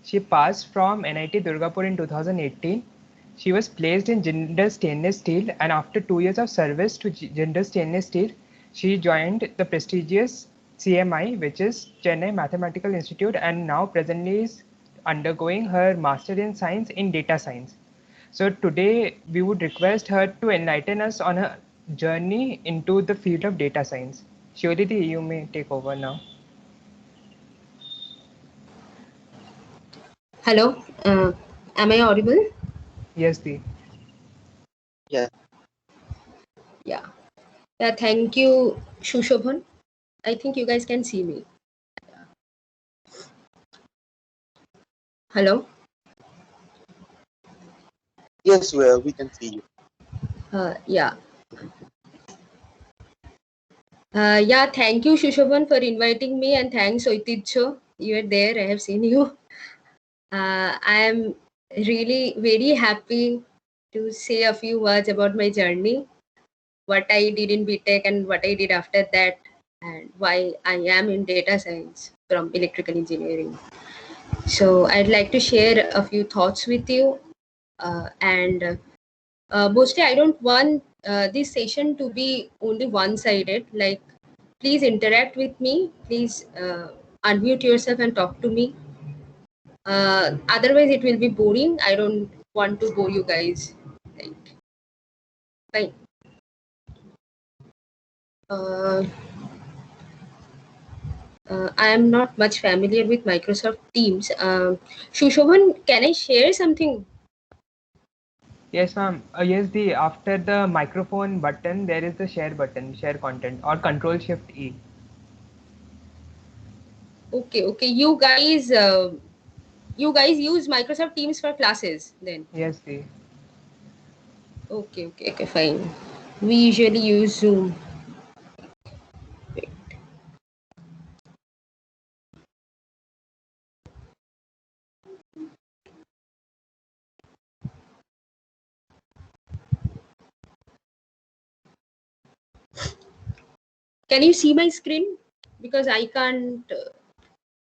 She passed from NIT Durgapur in 2018. She was placed in Jindal Stainless Steel, and after 2 years of service to Jindal Stainless Steel, she joined the prestigious CMI, which is Chennai Mathematical Institute, and now presently is undergoing her Master in Science in Data Science. So today we would request her to enlighten us on her journey into the field of data science. Shivalidi, you may take over now. Hello, am I audible? Yes, Dee. Yeah. Yeah. Yeah, thank you, Shushobhan. I think you guys can see me. Hello? Yes, well, we can see you. Yeah. Yeah, thank you, Shushoban, for inviting me, and thanks, Oititcho. You are there, I have seen you. I am really very happy to say a few words about my journey, what I did in BTech and what I did after that, and why I am in data science from electrical engineering. So I'd like to share a few thoughts with you, and mostly I don't want this session to be only one-sided. Like, please interact with me. Please unmute yourself and talk to me. Otherwise, it will be boring. I don't want to bore you guys. Right. Fine. Uh, I am not much familiar with Microsoft Teams. Shushovan, can I share something? Yes, ma'am. Yes, the after the microphone button, there is the share button, share content, or Control Shift E. Okay, okay. You guys use Microsoft Teams for classes then? Yes, the. Okay, okay, okay, fine. We usually use Zoom. Can you see my screen? Because I can't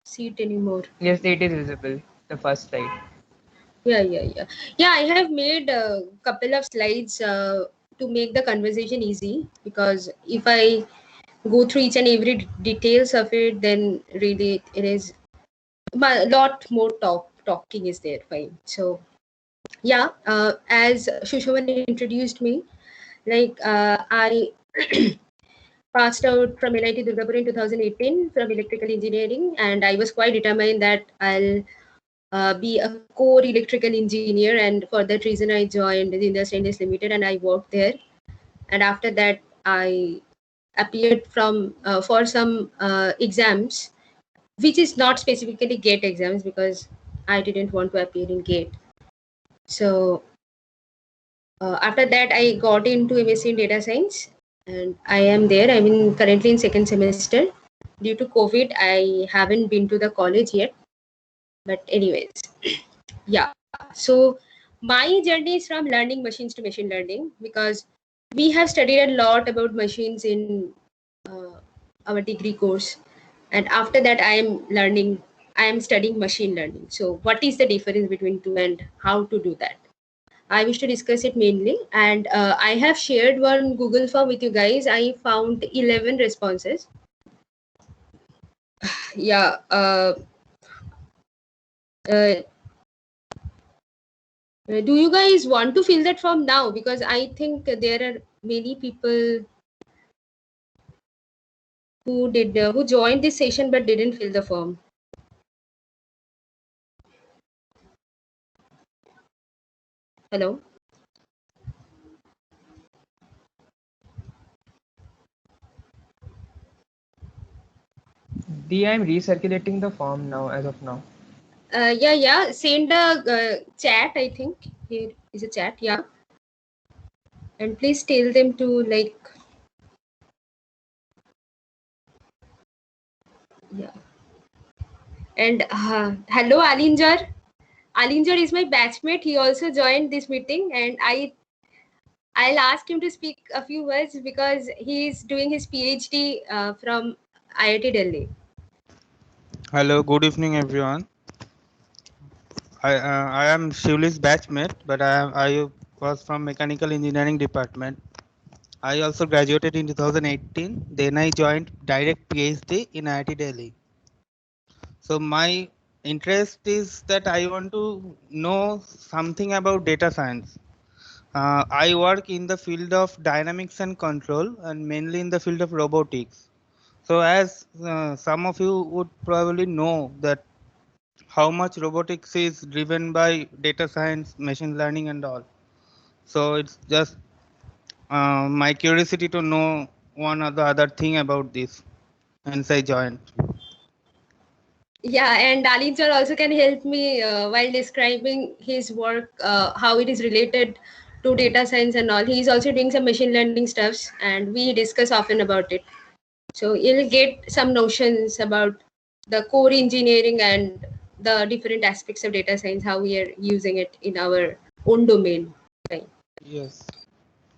see it anymore. Yes, it is visible. The first slide. Yeah, yeah, yeah. Yeah, I have made a couple of slides to make the conversation easy, because if I go through each and every details of it, then really it is a lot more talking is there. Fine. So yeah, as Shushovan introduced me, like I passed out from NIT Durgapur in 2018 from electrical engineering, and I was quite determined that I'll be a core electrical engineer, and for that reason I joined the Indus Stainless Limited and I worked there. And after that I appeared from for some exams, which is not specifically GATE exams, because I didn't want to appear in GATE. So after that I got into MSc in data science, and I am there. I'm currently in second semester. Due to COVID, I haven't been to the college yet. But anyways, yeah. So my journey is from learning machines to machine learning, because we have studied a lot about machines in our degree course, and after that I am studying machine learning. So what is the difference between two and how to do that? I wish to discuss it mainly, and I have shared one Google form with you guys. I found 11 responses. Yeah. Uh, do you guys want to fill that form now? Because I think there are many people who joined this session but didn't fill the form. Hello. The I'm recirculating the form now as of now. Yeah. Send a chat. I think here is a chat. Yeah. And please tell them to like. Yeah. And hello, Alinjar. Alinjar is my batchmate. He also joined this meeting, and I'll ask him to speak a few words because he's doing his PhD from IIT Delhi. Hello, good evening, everyone. I am Shivli's batchmate, but I was from mechanical engineering department. I also graduated in 2018. Then I joined direct PhD in IIT Delhi. So my interest is that I want to know something about data science. I work in the field of dynamics and control, and mainly in the field of robotics. So as some of you would probably know that how much robotics is driven by data science, machine learning, and all. So it's just my curiosity to know one or the other thing about this, hence I joined. Yeah, and Dalin sir also can help me while describing his work, how it is related to data science and all. He's also doing some machine learning stuffs, and we discuss often about it. So you'll get some notions about the core engineering and the different aspects of data science, how we are using it in our own domain. Right. Yes.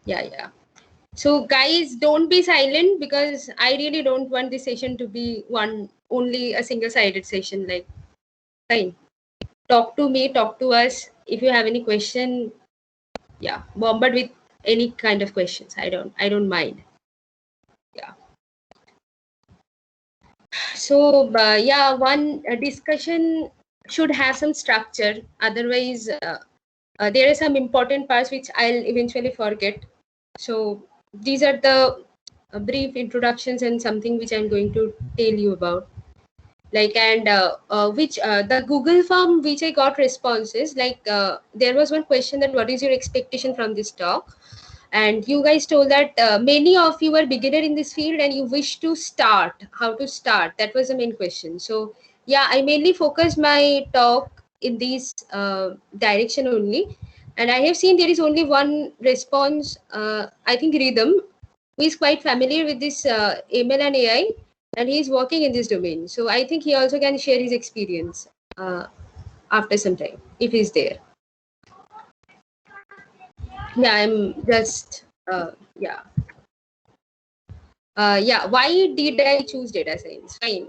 Yeah. So guys, don't be silent, because I really don't want this session to be only a single-sided session. Like, fine. Talk to me, talk to us. If you have any question, yeah, bombard with any kind of questions. I don't mind. Yeah. So yeah, one discussion should have some structure. Otherwise, there are some important parts which I'll eventually forget. So these are the brief introductions and something which I'm going to tell you about. Like, and which the Google form which I got responses, like there was one question that what is your expectation from this talk, and you guys told that many of you are beginner in this field and you wish to start. How to start, that was the main question. So yeah, I mainly focused my talk in this direction only, and I have seen there is only one response, I think Rhythm, who is quite familiar with this ML and AI, and he is working in this domain. So I think he also can share his experience after some time if he's there. Yeah, I'm just yeah. Yeah, why did I choose data science? Fine.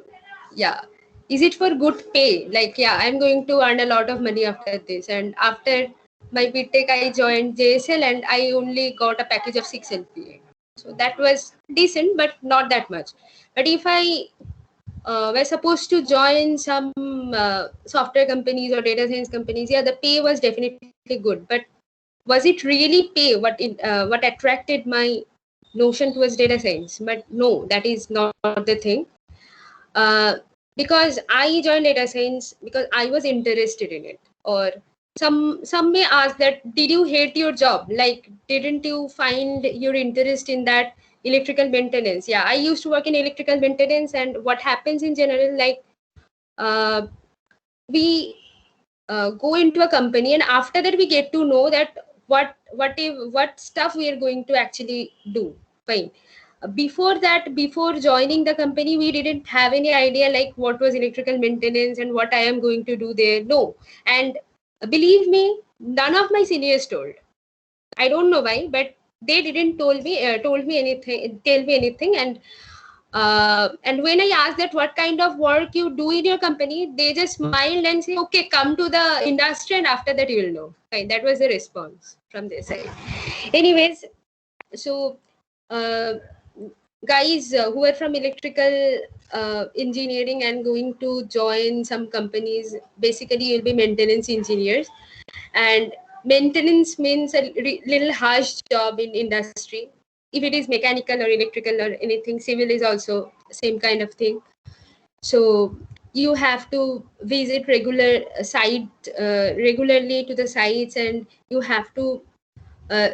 Yeah. Is it for good pay? Like, yeah, I'm going to earn a lot of money after this. And after my BTech, I joined JSL and I only got a package of 6 LPA. So that was decent, but not that much. But if I were supposed to join some software companies or data science companies, yeah, the pay was definitely good. But was it really pay what attracted my notion towards data science? But no, that is not the thing. uh, because I joined data science because I was interested in it. Or some may ask that, did you hate your job? Like, didn't you find your interest in that electrical maintenance? Yeah, I used to work in electrical maintenance, and what happens in general, like uh, we go into a company, and after that we get to know that what stuff we are going to actually do. Fine. Before that, before joining the company, we didn't have any idea like what was electrical maintenance and what I am going to do there. No. And believe me, none of my seniors told. I don't know why, but they didn't told me anything, tell me anything. And when I asked that what kind of work you do in your company, they just smiled and say, okay, come to the industry and after that you will know. Fine, that was the response from their side. Anyways, so uh, guys who are from electrical engineering and going to join some companies, basically you'll be maintenance engineers, and maintenance means a little harsh job in industry. If it is mechanical or electrical or anything, civil is also same kind of thing. So you have to visit regularly to the sites, and you have to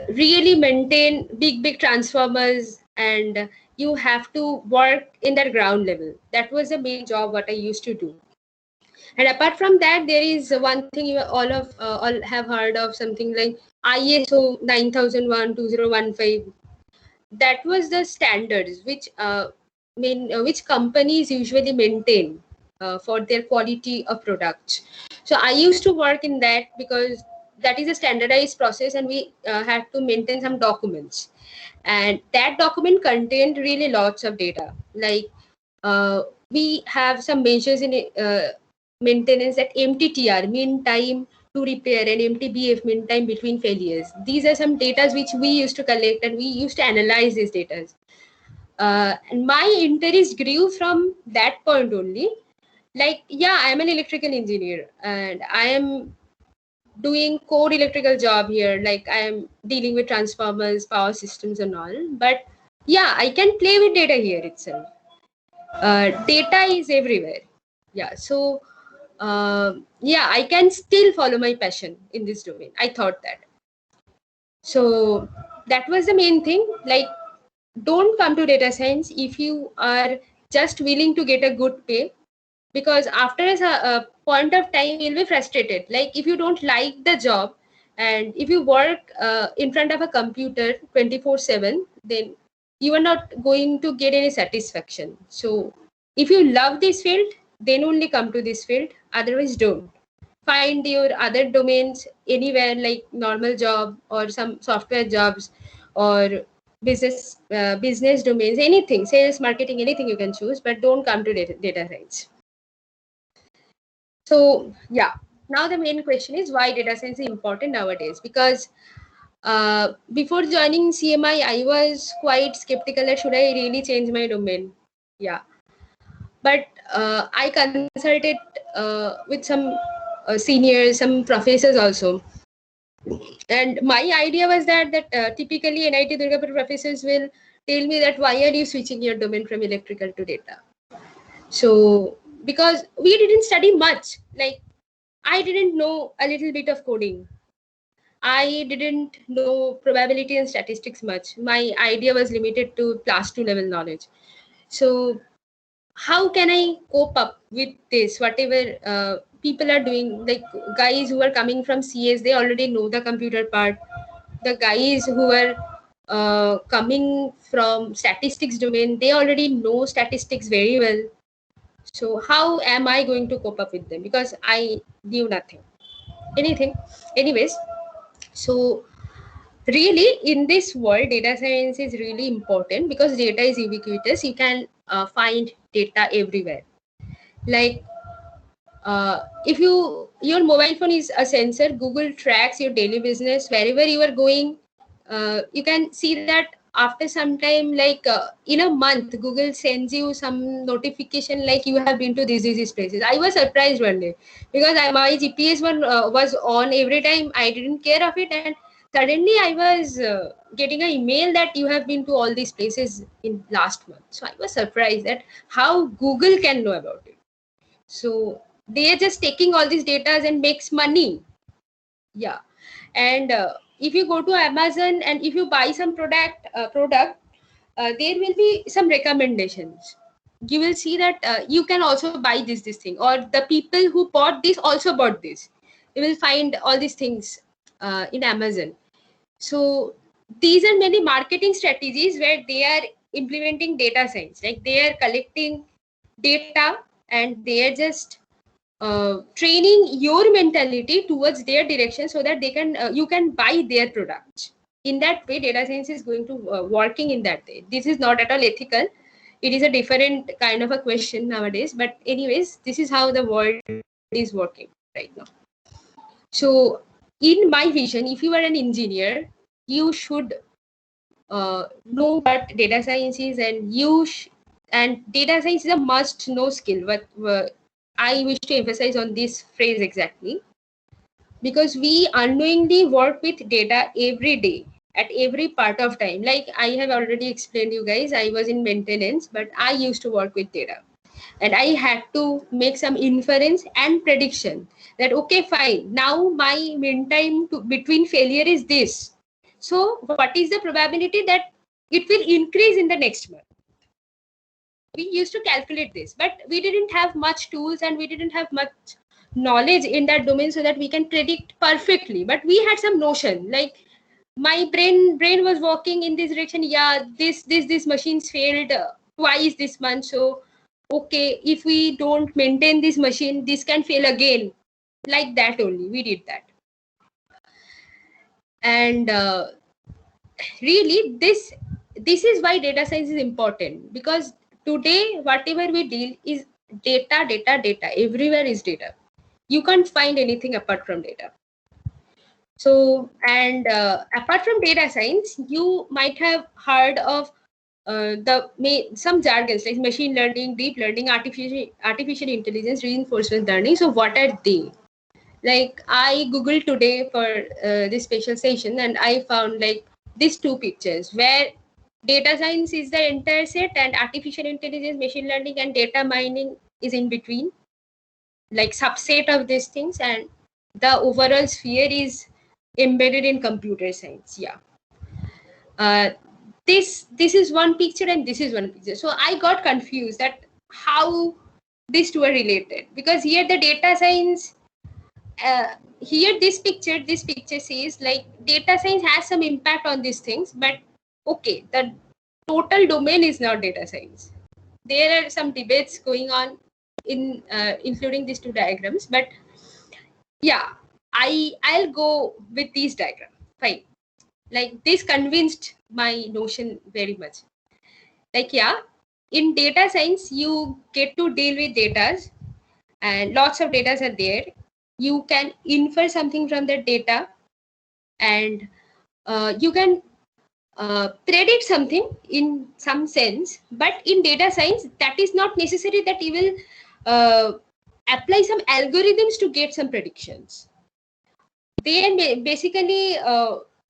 really maintain big transformers, and you have to work in that ground level. That was the main job what I used to do. And apart from that, there is one thing you all have heard of, something like ISO 9001 2015. That was the standards which companies usually maintain for their quality of products. So I used to work in that because that is a standardized process, and we had to maintain some documents, and that document contained really lots of data. Like we have some measures in it, maintenance, that MTTR, mean time to repair, and MTBF, mean time between failures. These are some data which we used to collect, and we used to analyze these data. And my interest grew from that point only. Like, yeah, I'm an electrical engineer and I am doing core electrical job here. Like, I am dealing with transformers, power systems and all. But yeah, I can play with data here itself. Data is everywhere. Yeah, so yeah, I can still follow my passion in this domain. I thought that. So that was the main thing. Like, don't come to data science if you are just willing to get a good pay, because after a point of time you'll be frustrated. Like, if you don't like the job and if you work in front of a computer 24/7, then you are not going to get any satisfaction. So if you love this field, then only come to this field, otherwise don't. Find your other domains anywhere, like normal job or some software jobs or business domains, anything, sales, marketing, anything you can choose, but don't come to data science. So yeah, now the main question is why data science is important nowadays. Because before joining CMI, I was quite skeptical that should I really change my domain. Yeah, but I consulted with some seniors, some professors also. And my idea was that typically NIT Durgapur professors will tell me that why are you switching your domain from electrical to data? So because we didn't study much, like I didn't know a little bit of coding. I didn't know probability and statistics much. My idea was limited to class 2 level knowledge. So how can I cope up with this? Whatever people are doing, like guys who are coming from CS, they already know the computer part. The guys who are coming from statistics domain, they already know statistics very well. So how am I going to cope up with them? Because I knew nothing, anything. Anyways, so really in this world, data science is really important because data is ubiquitous. You can find data everywhere. Like if your mobile phone is a sensor, Google tracks your daily business wherever you are going. You can see that after some time, like in a month, Google sends you some notification like you have been to these places. I was surprised one day because my GPS one was on every time. I didn't care of it, and suddenly I was getting an email that you have been to all these places in last month. So I was surprised that how Google can know about it. So they are just taking all these data and makes money. Yeah, and if you go to Amazon and if you buy some product, there will be some recommendations. You will see that you can also buy this thing, or the people who bought this also bought this. You will find all these things in Amazon. So these are many marketing strategies where they are implementing data science. Like they are collecting data and they are just training your mentality towards their direction so that they can you can buy their products. In that way, data science is going to working in that way. This is not at all ethical. It is a different kind of a question nowadays. But anyways, this is how the world is working right now. So in my vision, if you are an engineer, you should know what data science is, and and data science is a must know skill. But I wish to emphasize on this phrase exactly, because we unknowingly work with data every day at every part of time. Like I have already explained you guys, I was in maintenance, but I used to work with data. And I had to make some inference and prediction that, okay, fine, now my mean time between failure is this. So what is the probability that it will increase in the next month? We used to calculate this, but we didn't have much tools and we didn't have much knowledge in that domain so that we can predict perfectly. But we had some notion, like my brain was working in this direction. Yeah, this machines failed twice this month. So okay, if we don't maintain this machine, this can fail again. Like that only, we did that. And really, this is why data science is important, because today whatever we deal is data, data, data. Everywhere is data. You can't find anything apart from data. So, and apart from data science, you might have heard of some jargons like machine learning, deep learning, artificial intelligence, reinforcement learning. So, what are they? Like, I googled today for this special session, and I found like these two pictures where data science is the entire set, and artificial intelligence, machine learning, and data mining is in between, like subset of these things, and the overall sphere is embedded in computer science. Yeah. This is one picture and this is one picture. So I got confused that how these two are related, because here the data science, here this picture says like data science has some impact on these things, but okay, the total domain is not data science. There are some debates going on in including these two diagrams, but yeah, I'll go with these diagrams. Fine. Like this convinced my notion very much. Like, yeah, in data science, you get to deal with data, and lots of data are there. You can infer something from the data, and you can predict something in some sense. But in data science, that is not necessary that you will apply some algorithms to get some predictions. They basically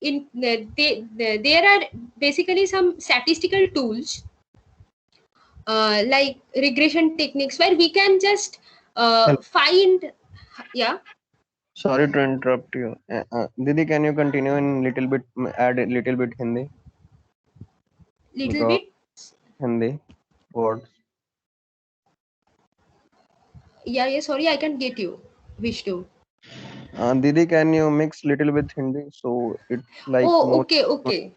there are basically some statistical tools like regression techniques where we can just find. Yeah. Sorry to interrupt you. Didi, can you continue in little bit, add a little bit Hindi? Little bit. Hindi words. Yeah, sorry, I can't get you. Vishnu. Didi, can you mix little bit Hindi so it's like more okay.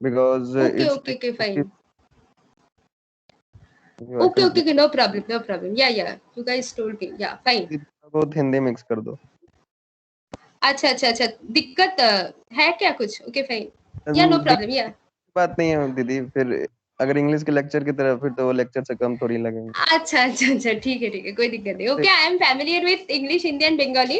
because it's Okay, fine. okay, no problem. Yeah, you guys told me. Yeah, fine. बहुत Hindi mix कर दो. अच्छा दिक्कत है क्या कुछ? Okay fine. या no problem. या बात नहीं है दीदी, फिर अगर इंग्लिश के लेक्चर की तरह फिर तो वो लेक्चर से कम थोड़ी लगेंगे. अच्छा ठीक है, कोई दिक्कत नहीं. Okay, I am familiar with English, Hindi and Bengali.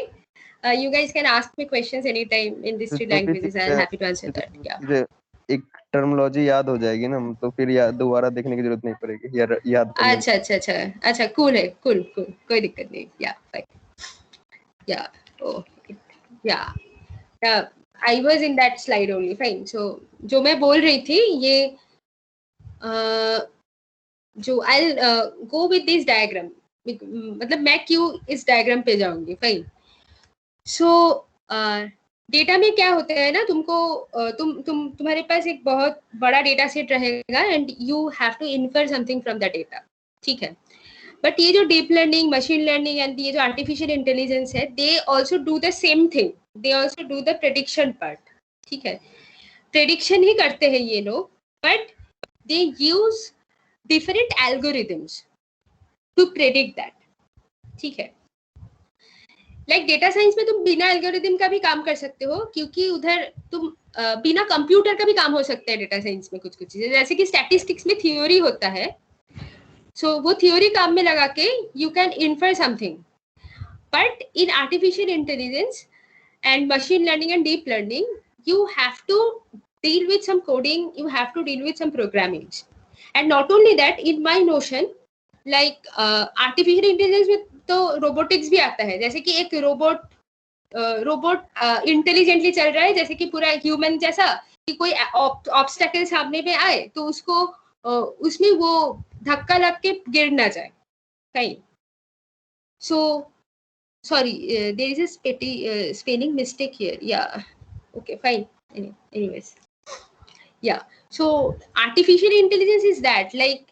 You guys can ask me questions anytime in these three languages. I'm happy to answer that. Yeah. एक टर्मिनोलॉजी याद हो जाएगी ना, तो फिर दोबारा देखने की जरूरत नहीं पड़ेगी. याद अच्छा, cool है, cool, कोई दिक्कत नहीं. Yeah, fine. Yeah. Oh, yeah. I was in that slide only. Fine. So जो मैं बोल रही थी ये जो I'll go with this diagram. मतलब मैं क्यों इस डायग्राम पे जाऊंगी. फाइन. सो डेटा में क्या होता है ना, तुमको तुम्हारे पास एक बहुत बड़ा डेटा सेट रहेगा and you have to infer something from the data. ठीक है. बट ये जो deep learning, machine learning and ये जो आर्टिफिशियल इंटेलिजेंस है, they also do the same thing. They also do the prediction part. ठीक है. प्रेडिक्शन ही करते हैं ये लोग, but they use different algorithms to predict that. ठीक है. लाइक डेटा साइंस में तुम बिना एल्गोरिथम का भी काम कर सकते हो, क्योंकि उधर तुम बिना कंप्यूटर का भी काम हो सकता है डेटा साइंस में. कुछ चीजें जैसे कि स्टैटिस्टिक्स में थ्योरी होता है, सो वो थ्योरी काम में लगा के you can infer something. But in artificial intelligence and machine learning and deep learning, you have to deal with some coding, you have to deal with some programming. And not only that, in my notion, like artificial intelligence में तो robotics भी आता है. जैसे कि एक robot intelligently चल रहा है, जैसे कि पूरा ह्यूमन जैसा, कि कोई ऑब्स्टेकल सामने पे आए तो उसको उसमें वो धक्का लग के गिर ना जाए कहीं. So sorry, there is a spelling mistake here. Yeah. Okay, fine. Anyways. Yeah. So artificial intelligence is that, like,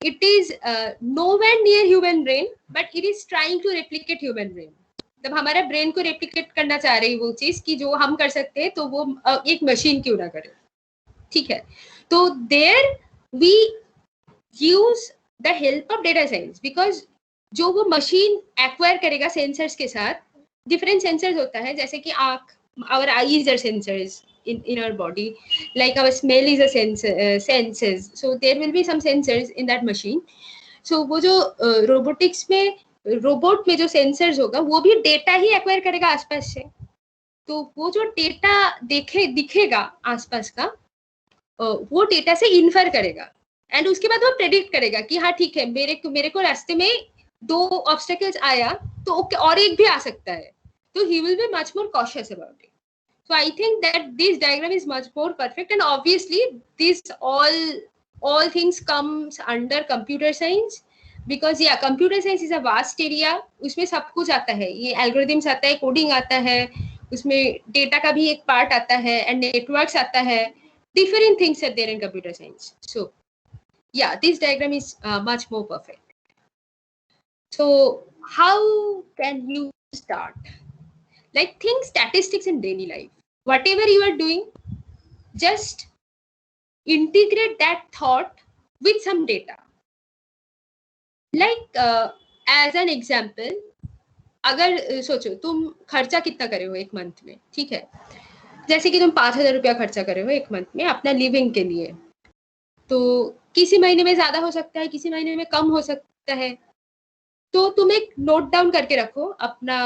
it is nowhere near human brain, but it is trying to replicate human brain. जब हमारा brain को replicate करना चाह रही वो चीज कि जो हम कर सकते हैं, तो वो एक मशीन क्यों ना करे. ठीक है. तो there we use the help of data science, because जो वो मशीन एक्वायर करेगा सेंसर्स के साथ, डिफरेंट सेंसर्स होता है. जैसे कि आंख, our eyes are sensors in our body, like our smell is a senses, so there will be some sensors in that machine. सो वो जो रोबोटिक्स में रोबोट में जो सेंसर्स होगा वो भी डेटा ही एक्वायर करेगा आसपास से। तो वो जो डेटा दिखेगा आसपास का वो डेटा से इन्फर करेगा एंड उसके बाद वो प्रेडिक्ट करेगा कि हाँ ठीक है मेरे को रास्ते में 2 ऑब्स्टेकल्स आया तो ओके और एक भी आ सकता है, तो he will be much more cautious about it. So I think that this diagram is much more perfect, and obviously this all things comes under computer science because yeah, computer science is a vast area. उसमें सब कुछ आता है, ये algorithms आता है, coding आता है, उसमें data का भी एक part आता है and networks आता है, different things are there in computer science. So yeah, this diagram is much more perfect. So how can you start? Like think statistics in daily life. Whatever you are doing, just integrate that thought with some data. Like as an example, अगर सोचो तुम खर्चा कितना करे हो एक month में, ठीक है, जैसे कि तुम 5,000 रुपया खर्चा करे हो एक मंथ में अपना लिविंग के लिए, तो किसी महीने में ज्यादा हो सकता है, किसी महीने में कम हो सकता है, तो तुम एक नोट डाउन करके रखो अपना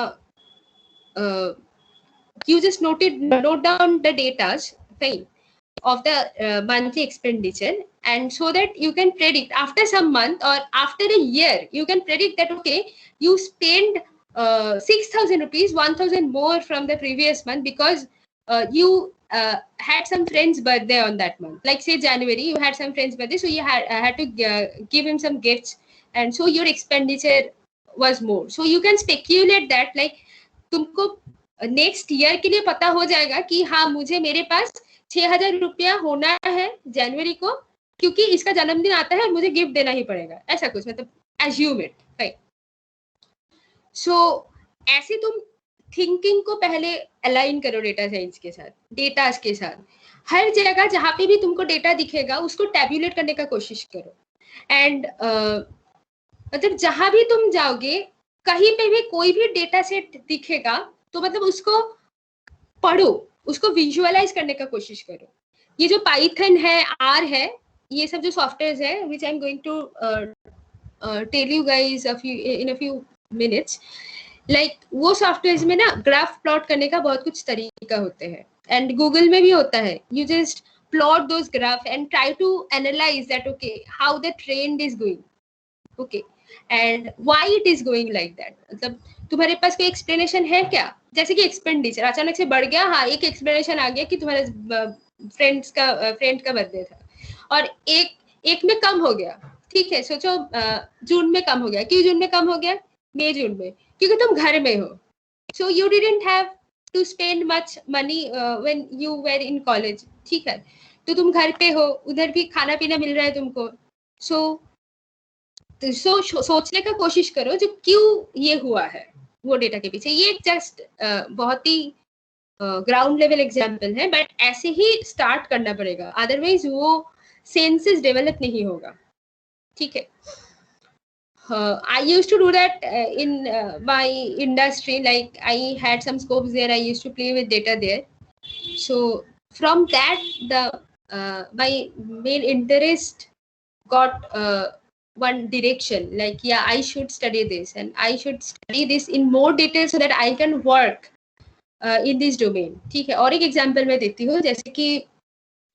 you just note down the datas fine of the monthly expenditure, and so that you can predict after some month or after a year you can predict that okay, you spend 6,000 rupees, 1,000 more from the previous month because you had some friend's birthday on that month, like say January you had some friend's birthday, so you had to give him some gifts, and so your expenditure was more. So you can speculate that like तुमको next year के लिए पता हो जाएगा कि हाँ मुझे मेरे पास 6,000 रुपया होना है जनवरी को, क्योंकि इसका जन्मदिन आता है, मुझे गिफ्ट देना ही पड़ेगा, ऐसा कुछ, मतलब assume it, right? So ऐसे तुम थिंकिंग को पहले अलाइन करो डेटा साइंस के साथ, डेटास के साथ, हर जगह जहाँ पे भी तुमको डेटा दिखेगा उसको टैब्यूलेट करने का कोशिश करो, एंड मतलब जहां भी तुम जाओगे कहीं पे भी कोई भी डेटा सेट दिखेगा तो मतलब उसको पढ़ो, उसको विजुअलाइज करने का कोशिश करो. ये जो पाइथन है, आर है, ये सब जो सॉफ्टवेयर्स है which I am going to tell you guys in a few minutes, like वो सॉफ्टवेयर्स में ना ग्राफ प्लॉट करने का बहुत कुछ तरीका होते हैं, एंड गूगल में भी होता है. You just plot those graph and try to analyse that okay how the trend is going, okay, and why it is going like that. मतलब तुम्हारे पास कोई एक्सप्लेनेशन है क्या? जैसे कि एक्सपेंडिचर अचानक से बढ़ गया, हाँ एक एक्सप्लेनेशन आ गया कि तुम्हारे फ्रेंड का बर्थडे था और एक में कम हो गया, ठीक है, सोचो जून में कम हो गया. क्यों जून में कम हो गया? मई जून में, क्योंकि तुम घर में हो. So you didn't have to spend much money when you were in college, ठीक है, तो तुम घर पे हो, उधर भी खाना पीना मिल रहा है तुमको. सोचने का कोशिश करो जो क्यों ये हुआ है वो डेटा के पीछे. ये जस्ट बहुत ही ग्राउंड लेवल एग्जांपल है, बट ऐसे ही स्टार्ट करना पड़ेगा, अदरवाइज वो सेंसेस डेवलप नहीं होगा, ठीक है. I used to do that in my industry, like I had some scopes there, I used to play with data there. So from that my main interest got one direction, like yeah, I should study this and I should study this in more detail so that I can work in this domain, ठीक है. और एक example मैं देती हूँ, जैसे कि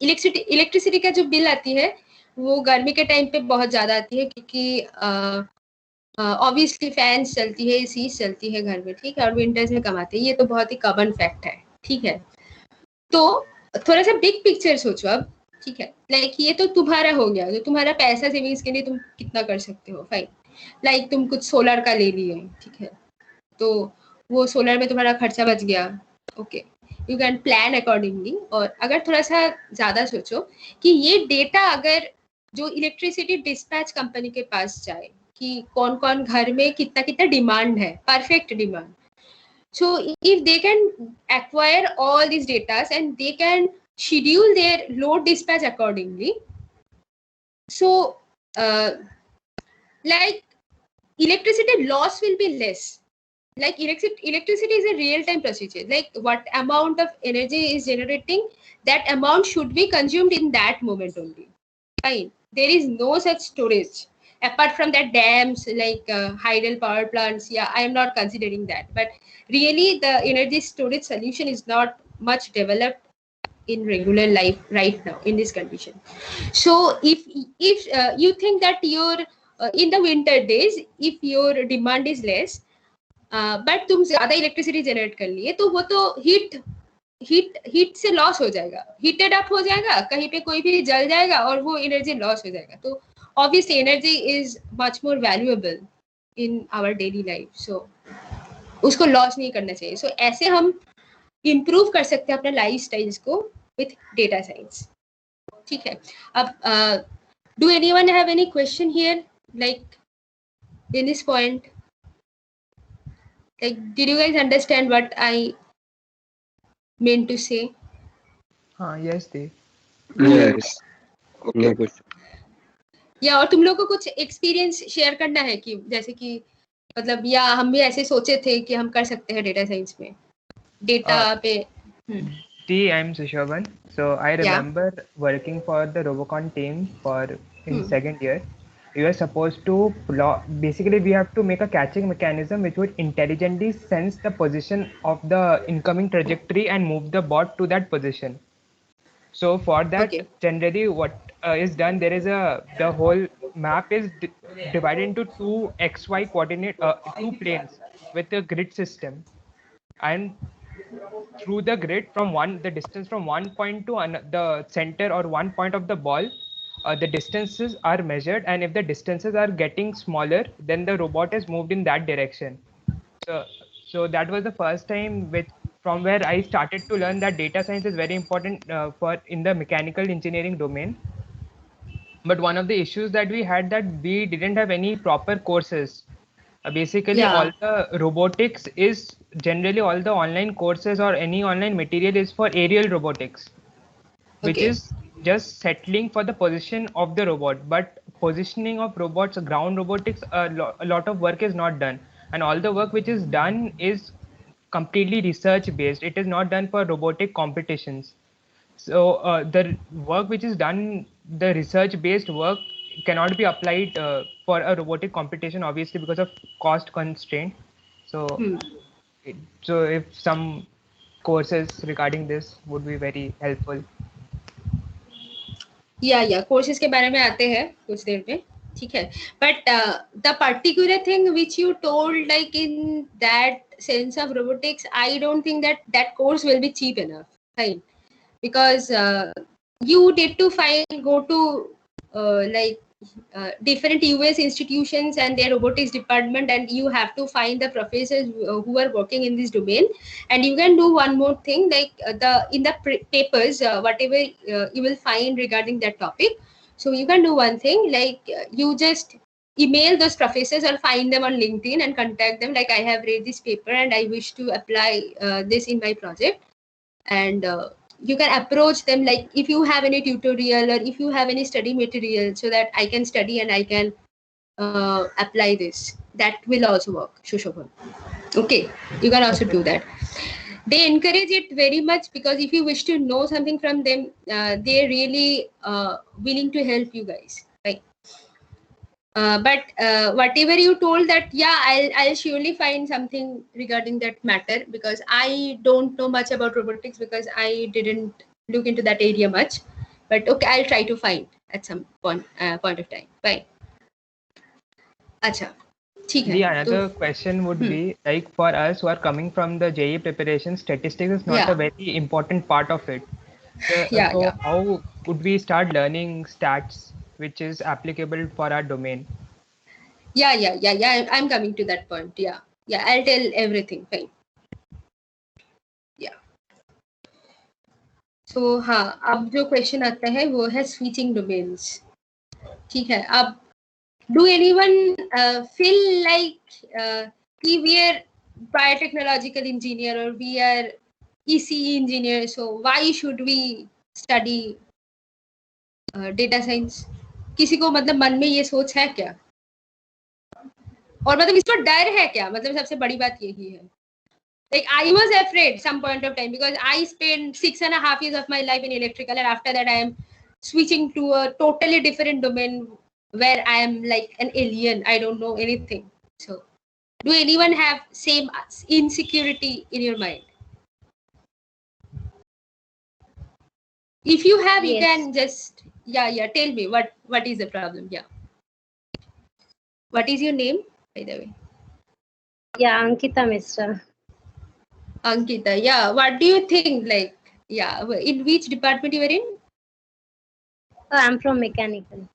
electricity का जो बिल आती है वो गर्मी के टाइम पे बहुत ज्यादा आती है, क्योंकि ऑब्वियसली फैंस चलती है, एसी चलती है घर में, ठीक है, और विंटर्स में कम आती है. ये तो बहुत ही कॉमन फैक्ट है, ठीक है. तो थोड़ा सा बिग पिक्चर सोचो अब, ठीक है, लाइक ये तो तुम्हारा हो गया, जो तुम्हारा पैसा सेविंग्स के लिए तुम कितना कर सकते हो, फाइन. लाइक तुम कुछ सोलर का ले लिए, ठीक है, तो वो सोलर में तुम्हारा खर्चा बच गया, okay, you can plan accordingly. और अगर थोड़ा सा ज्यादा सोचो कि ये डेटा अगर जो इलेक्ट्रिसिटी डिस्पैच कंपनी के पास जाए कि कौन कौन घर में कितना कितना डिमांड है, perfect demand. So if they can acquire all these data and they can schedule their load dispatch accordingly, so like electricity loss will be less. Like electricity is a real-time procedure. Like what amount of energy is generating, that amount should be consumed in that moment only. Fine. There is no such storage. apart from that, dams like hydel power plants, yeah, I am not considering that. But really, the energy storage solution is not much developed in regular life right now in this condition. So if you think that your in the winter days, if your demand is less, but तुम ज्यादा electricity generate कर लिए, तो वो तो heat से loss हो जाएगा, हीटेड अप हो जाएगा, कहीं पे कोई भी जल जाएगा और वो एनर्जी लॉस हो जाएगा. तो obviously energy is much more valuable in our daily life, so उसको लॉस नहीं करना चाहिए. सो ऐसे हम इम्प्रूव कर सकते हैं अपने लाइफ स्टाइल्स को विथ डेटा साइंस. ठीक है. अब do anyone have any question here, like in this point? Like, did you guys understand what I meant to say? Yes, they. Yes. Okay. No question. या और तुम लोग को कुछ एक्सपीरियंस शेयर करना है कि जैसे कि मतलब या हम भी ऐसे सोचे थे कि हम कर सकते हैं डेटा साइंस में डेटा पे. I'm Sushovan. So I remember working for the Robocon team in second year. We were supposed to basically we have to make a catching mechanism which would intelligently sense the position of the incoming trajectory and move the bot to that position. So for that, generally what is done, there is the whole map is divided into two XY coordinate, two planes with a grid system, and through the grid the distance from one point to the center or one point of the ball, the distances are measured, and if the distances are getting smaller, then the robot is moved in that direction. So that was the first time from where I started to learn that data science is very important for in the mechanical engineering domain. But one of the issues that we had, that we didn't have any proper courses. Basically, all the robotics is generally all the online courses or any online material is for aerial robotics, which is just settling for the position of the robot. But positioning of robots, ground robotics, a lot of work is not done, and all the work which is done is completely research based. It is not done for robotic competitions. So the work which is done, the research based work, cannot be applied for a robotic competition, obviously, because of cost constraint. So so if some courses regarding this would be very helpful. या courses के बारे में आते हैं कुछ देर में, ठीक है. But the particular thing which you told, like in that sense of robotics, I don't think that course will be cheap enough, right? Because you need to go to like different US institutions and their robotics department, and you have to find the professors who are working in this domain. And you can do one more thing, like in the papers, whatever you will find regarding that topic. So you can do one thing, like you just email those professors or find them on LinkedIn and contact them, like, I have read this paper and I wish to apply this in my project. And you can approach them, like, if you have any tutorial or if you have any study material, so that I can study and I can apply this. That will also work, Shushovan. Okay, you can also do that. They encourage it very much, because if you wish to know something from them, they're really willing to help you guys, right? But whatever you told, that I'll surely find something regarding that matter, because I don't know much about robotics, because I didn't look into that area much. But okay, I'll try to find at some point of time. Fine. Acha. The another question would be, like, for us who are coming from the JEE preparation, statistics is not a very important part of it. So how would we start learning stats which is applicable for our domain? Yeah, I'm coming to that point. Yeah, I'll tell everything. Fine. Yeah. So अब जो question आता है वो है switching domains. ठीक है. अब do anyone feel like we are biotechnological engineer or we are ECE engineer, so why should we study data science? किसी को मतलब मन में ये सोच है क्या, और मतलब इसको डर है क्या? मतलब सबसे बड़ी बात यही है. Like, I was afraid some point of time, because I spent 6.5 years of my life in electrical, and after that I am switching to a totally different domain where I am like an alien. I don't know anything. So, do anyone have same insecurity in your mind? If you have, you Yes. can just tell me what is the problem. Yeah. What is your name, by the way? Yeah, Ankita Mishra. Ankita. Yeah. What do you think? Like, yeah. In which department you were in? I'm from mechanical.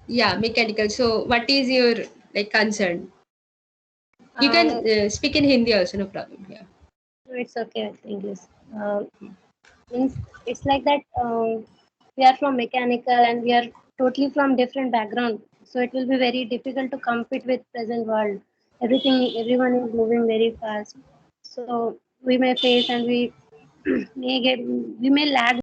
Yeah, mechanical. So, what is your like concern? You can speak in Hindi also, no problem. Yeah. It's okay with English. Means it's like that. We are from mechanical and we are totally from different background. So it will be very difficult to compete with present world. Everyone is moving very fast. So we may face and we we may lag.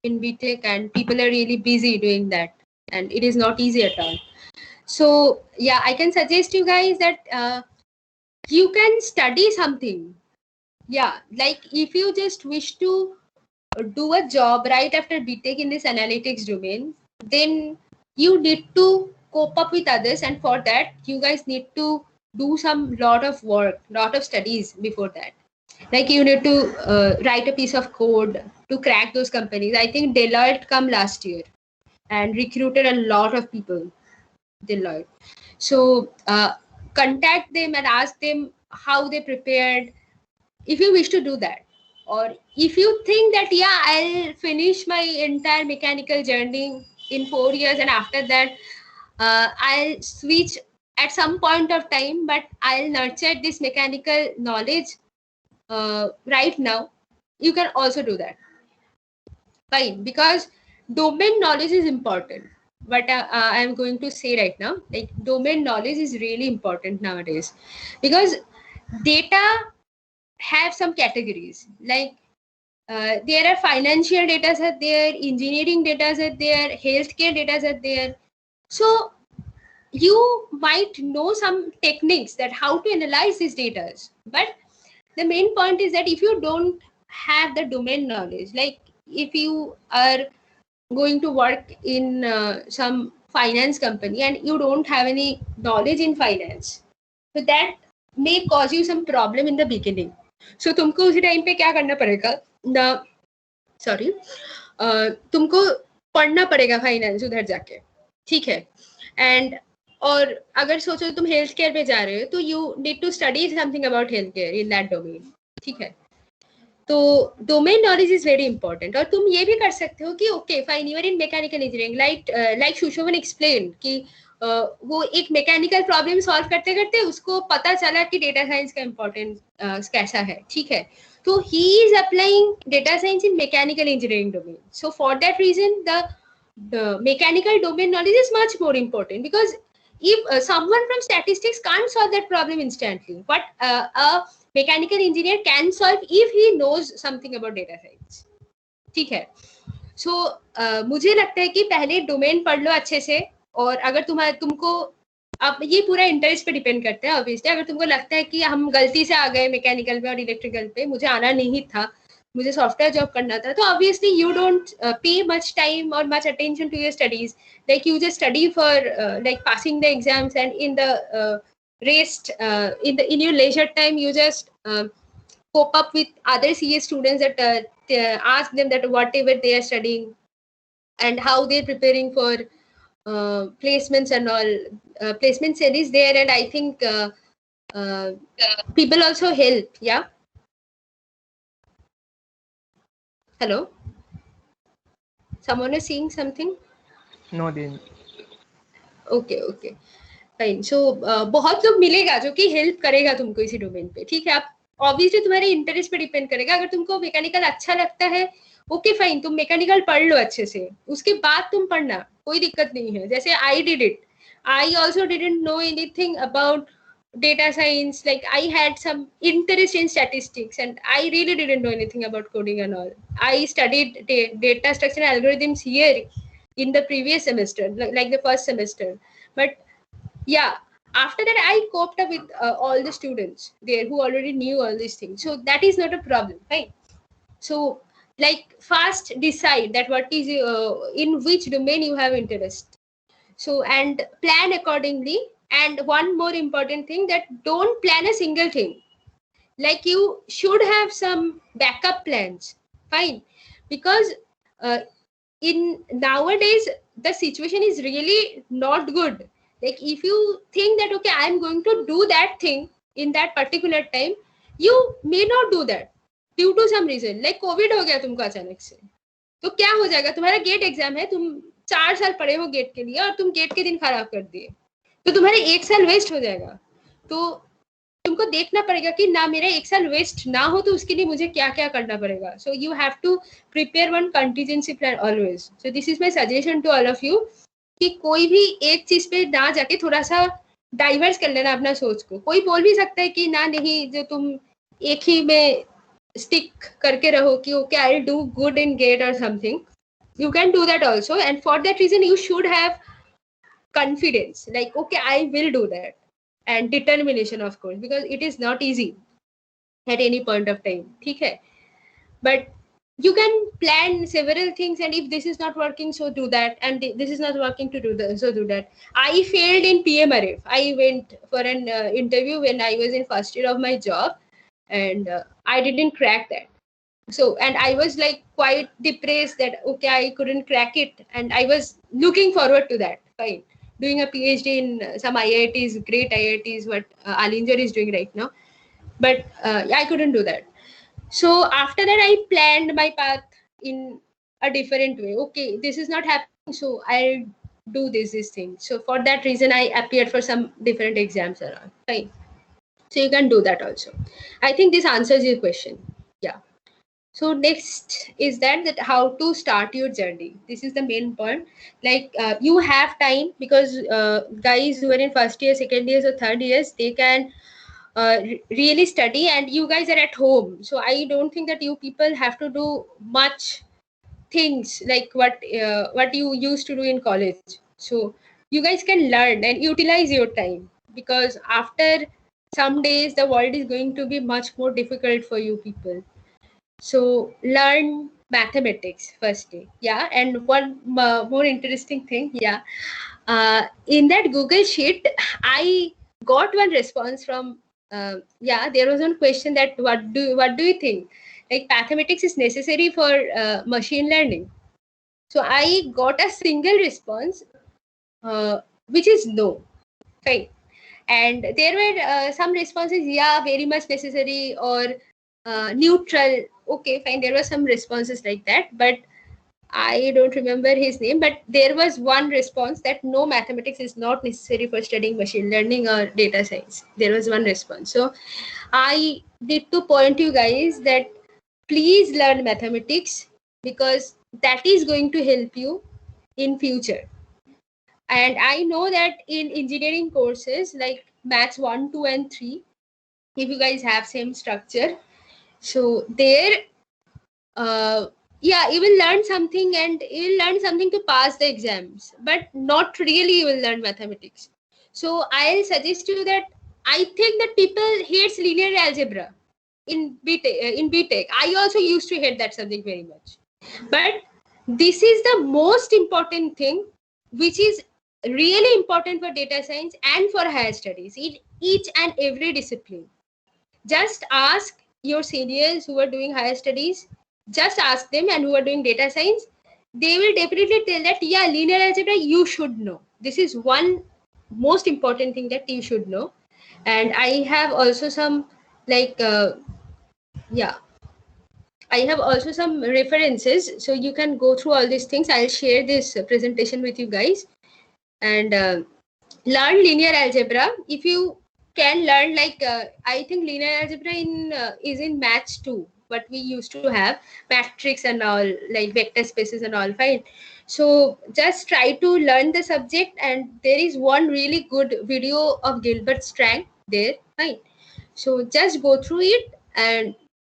In BTech, and people are really busy doing that, and it is not easy at all. So yeah, I can suggest you guys that you can study something. Yeah, like if you just wish to do a job right after BTech in this analytics domain, then you need to cope up with others, and for that you guys need to do some lot of work, lot of studies before that. Like you need to write a piece of code to crack those companies. I think Deloitte come last year and recruited a lot of people. Deloitte. So contact them and ask them how they prepared, if you wish to do that. Or if you think that, yeah, I'll finish my entire mechanical journey in 4 years, and after that, I'll switch at some point of time, but I'll nurture this mechanical knowledge right now, you can also do that. Fine, because domain knowledge is important. What I'm going to say right now, like domain knowledge is really important nowadays, because data have some categories. Like there are financial data set there, engineering data set there, healthcare data set there. So you might know some techniques that how to analyze these data, but the main point is that if you don't have the domain knowledge, like if you are going to work in some finance company and you don't have any knowledge in finance, so that may cause you some problem in the beginning. So तुमको उसी time पे क्या करना पड़ेगा ना, sorry, तुमको पढ़ना पड़ेगा फाइनेंस उधर जाके, ठीक है. एंड और अगर सोचो तुम हेल्थ केयर पे जा रहे हो, तो you need to study something about health care in that domain, ठीक है. तो domain knowledge is very important. और तुम ये भी कर सकते हो कि okay fine, you are in mechanical engineering, like Sushobhan explain कि वो एक मैकेनिकल प्रॉब्लम सॉल्व करते करते उसको पता चला कि डेटा साइंस का इम्पोर्टेंस कैसा है, ठीक है. So he is applying data science in mechanical engineering domain. So for that reason, the mechanical domain knowledge is much more important, because if someone from statistics can't solve that problem instantly, but a mechanical engineer can solve if he knows something about data science. ठीक है. So मुझे लगता है कि पहले domain पढ़ लो अच्छे से, और अगर तुमको अब ये पूरा इंटरेस्ट पे डिपेंड करता है ऑब्वियसली. अगर तुमको लगता है कि हम गलती से आ गए मैकेनिकल पे और इलेक्ट्रिकल पे, मुझे आना नहीं था, मुझे सॉफ्टवेयर जॉब करना था, तो obviously you don't pay much time और much attention to your studies. Like you just study for like passing the exams, and in the rest in your leisure time you just cope up with other CS students that ask them that whatever they are studying and how they're preparing for placements and all. Placement cell is there, and I think people also help. Yeah. Hello. Someone is saying something. No, then. Okay. Fine. So बहुत लोग मिलेगा जो कि help करेगा तुमको इसी domain पे, ठीक है. आप ऑब्वियसली तुम्हारे इंटरेस्ट पे डिपेंड करेगा. अगर तुमको मैकेनिकल अच्छा लगता है, ओके फाइन, तुम मैकेनिकल पढ़ लो अच्छे से, उसके बाद तुम पढ़ना, कोई दिक्कत नहीं है. जैसे I did it, I also didn't know anything about data science. Like I had some interest in statistics, and I really didn't know anything about coding and all. I studied data structure and algorithms here in the previous semester, like the first semester. But yeah, after that I coped up with all the students there who already knew all these things, so that is not a problem, right? So like first decide that what is in which domain you have interest, so and plan accordingly. And one more important thing, that don't plan a single thing, like you should have some backup plans, fine, because in nowadays the situation is really not good. Like if you think that okay, I'm going to do that thing in that particular time, you may not do that due to some reason, like covid हो गया तुमको अचानक से, तो क्या हो जाएगा, तुम्हारा गेट एग्जाम है, तुम 4 साल पढ़े हो गेट के लिए और तुम गेट के दिन खराब कर दिए, तो तुम्हारे 1 साल वेस्ट हो जाएगा। तो तुमको देखना पड़ेगा कि ना मेरा 1 साल वेस्ट ना हो, तो उसके लिए मुझे क्या क्या करना पड़ेगा। So you have to prepare one contingency plan always. So this is my suggestion to all of you कि कोई भी एक चीज पे ना जाके थोड़ा सा डाइवर्स कर लेना अपना सोच को। कोई बोल भी सकता है कि ना नहीं, जो तुम एक ही में स्टिक करके रहो कि okay I will do good in GATE और something, you can do that also, and for that reason you should have confidence, like okay I will do that, and determination of course, because it is not easy at any point of time, theek hai? But you can plan several things, and if this is not working, so do that, and this is not working to do that, so do that. I failed in PMRF. I went for an interview when I was in first year of my job, and I didn't crack that. So, and I was like quite depressed that okay I couldn't crack it, and I was looking forward to that, fine, doing a PhD in some IITs, great IITs, what Alinger is doing right now, but I couldn't do that. So after that I planned my path in a different way. Okay, this is not happening, so I'll do this thing. So for that reason I appeared for some different exams around, fine. So you can do that also. I think this answers your question. Yeah. So next is that how to start your journey. This is the main point. Like you have time, because guys who are in first year, second years or third years, they can really study, and you guys are at home. So I don't think that you people have to do much things like what you used to do in college. So you guys can learn and utilize your time, because after some days the world is going to be much more difficult for you people. So learn mathematics firstly, yeah. And one more interesting thing, yeah, in that Google sheet I got one response from yeah, there was one question that what do you think, like mathematics is necessary for machine learning. So I got a single response which is no, right? And there were some responses, yeah, very much necessary, or neutral. Okay, fine, there were some responses like that, but I don't remember his name. But there was one response that no, mathematics is not necessary for studying machine learning or data science. There was one response. So I need to point you guys that please learn mathematics, because that is going to help you in future. And I know that in engineering courses like maths 1, 2 and 3, if you guys have same structure, so there yeah, you will learn something, and you will learn something to pass the exams, but not really you will learn mathematics. So I'll suggest you that I think that people hates linear algebra in BTech. I also used to hate that subject very much, but this is the most important thing, which is really important for data science and for higher studies in each and every discipline. Just ask your seniors who are doing higher studies, just ask them, and who are doing data science, they will definitely tell that yeah, linear algebra you should know. This is one most important thing that you should know. And I have also some like yeah, I have also some references, so you can go through all these things. I'll share this presentation with you guys, and learn linear algebra. If you can learn, like I think linear algebra in is in maths too, what we used to have, matrix and all, like vector spaces and all, fine. So just try to learn the subject, and there is one really good video of Gilbert Strang there, fine. So just go through it, and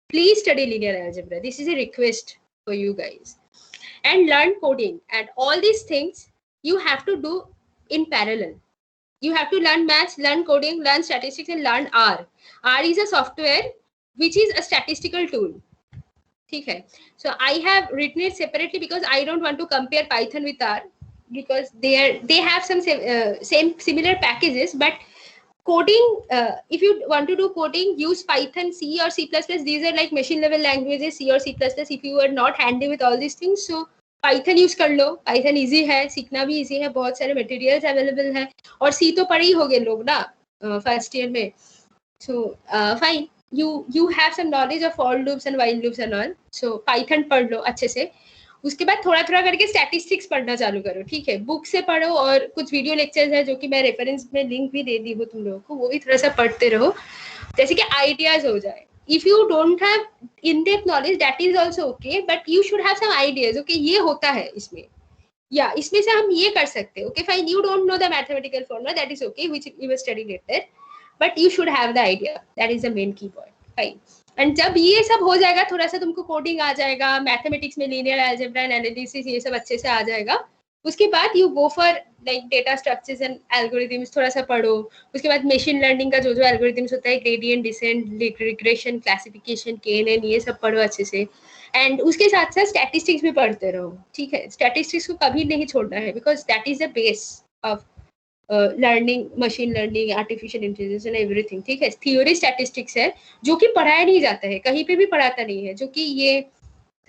please study linear algebra. This is a request for you guys. and learn coding. And all these things you have to do in parallel. You have to learn maths, learn coding, learn statistics, and learn R. R is a software which is a statistical tool. Okay. So I have written it separately because I don't want to compare Python with R, because they have some similar packages, but coding, if you want to do coding, use Python, C or C++. These are like machine level languages, C or C++. If you are not handy with all these things, so Python use कर लो. Python easy है, सीखना भी easy है, बहुत सारे materials available है, और C तो पढ़े ही होगे लोग ना फर्स्ट ईयर में. So fine, you have some knowledge of for loops and while loops and all. So Python पढ़ लो अच्छे से. उसके बाद थोड़ा थोड़ा करके स्टैटिस्टिक्स पढ़ना चालू करो. ठीक है, बुक से पढ़ो, और कुछ वीडियो लेक्चर्स है जो कि मैं रेफरेंस में लिंक भी दे दी हूँ तुम लोगों को, वो भी थोड़ा सा पढ़ते रहो, जैसे कि आइडियाज हो जाए. If you don't have in depth knowledge, that is also okay, but you should have some ideas. Okay, ये होता है इसमें, या इसमें से हम ये कर सकते हैं. Okay fine, you don't know the mathematical formula, that is okay, which you will study letter, but you should have the idea. That is the main की पॉइंट. फाइन. एंड जब ये सब हो जाएगा, थोड़ा सा तुमको कोडिंग आ जाएगा, मैथमेटिक्स में लीनियर अलजेब्रा एंड एनालिसिस ये सब अच्छे से आ जाएगा, उसके बाद you go for like data structures and algorithms, थोड़ा सा पढ़ो. उसके बाद मशीन लर्निंग का जो जो एल्गोरिथम्स होता है, gradient descent, regression, classification, KNN, ये सब पढ़ो अच्छे से. एंड उसके साथ साथ स्टैटिस्टिक्स भी पढ़ते रहो. ठीक है, स्टैटिस्टिक्स को कभी नहीं छोड़ना है, because that is the base of learning, machine learning, artificial intelligence and everything. ठीक है, थियोरी स्टैटिस्टिक्स है जो कि पढ़ाया नहीं जाता है, कहीं पे भी पढ़ाता नहीं है, जो कि ये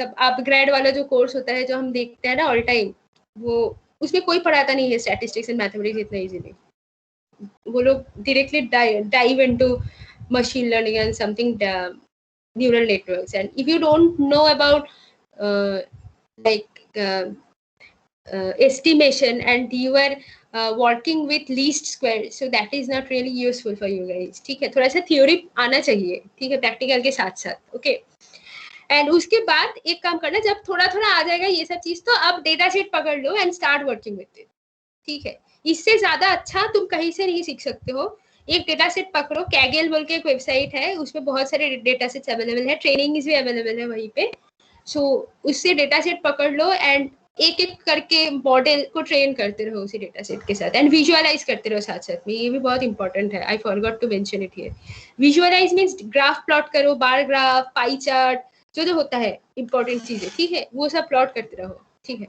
सब अपग्रेड वाला जो कोर्स होता है जो हम देखते हैं ना ऑल टाइम, वो उसमें कोई पढ़ाता नहीं है स्टैटिस्टिक्स एंड मैथमेटिक्स इतना इजीली. वो लोग directly dive into machine learning and something neural networks. And if you don't know about estimation, and you are working with least square, so that is not really useful for you guys. ठीक है, थोड़ा सा theory आना चाहिए. ठीक है, practical के साथ साथ. ओके, एंड उसके बाद एक काम करना, जब थोड़ा थोड़ा आ जाएगा ये सब चीज, तो अब डेटा सेट पकड़ लो and start working with it. ठीक है, इससे ज्यादा अच्छा तुम कहीं से नहीं सीख सकते हो. एक डेटा सेट पकड़ो, कैगल बोल के एक वेबसाइट है, उसमें बहुत सारे डेटा सेट्स अवेलेबल है, ट्रेनिंग्स भी अवेलेबल है वहीं पे. सो उससे डेटा सेट पकड़ लो एंड एक एक करके मॉडल को ट्रेन करते रहो उसी डेटा सेट के साथ, एंड विजुअलाइज करते रहो साथ साथ में. ये भी बहुत इंपॉर्टेंट है, I forgot to mention it here. Visualize means graph plot करो, बार ग्राफ, पाई चार्ट, जो जो होता है इंपॉर्टेंट चीजें. ठीक है, वो सब प्लॉट करते रहो. ठीक है,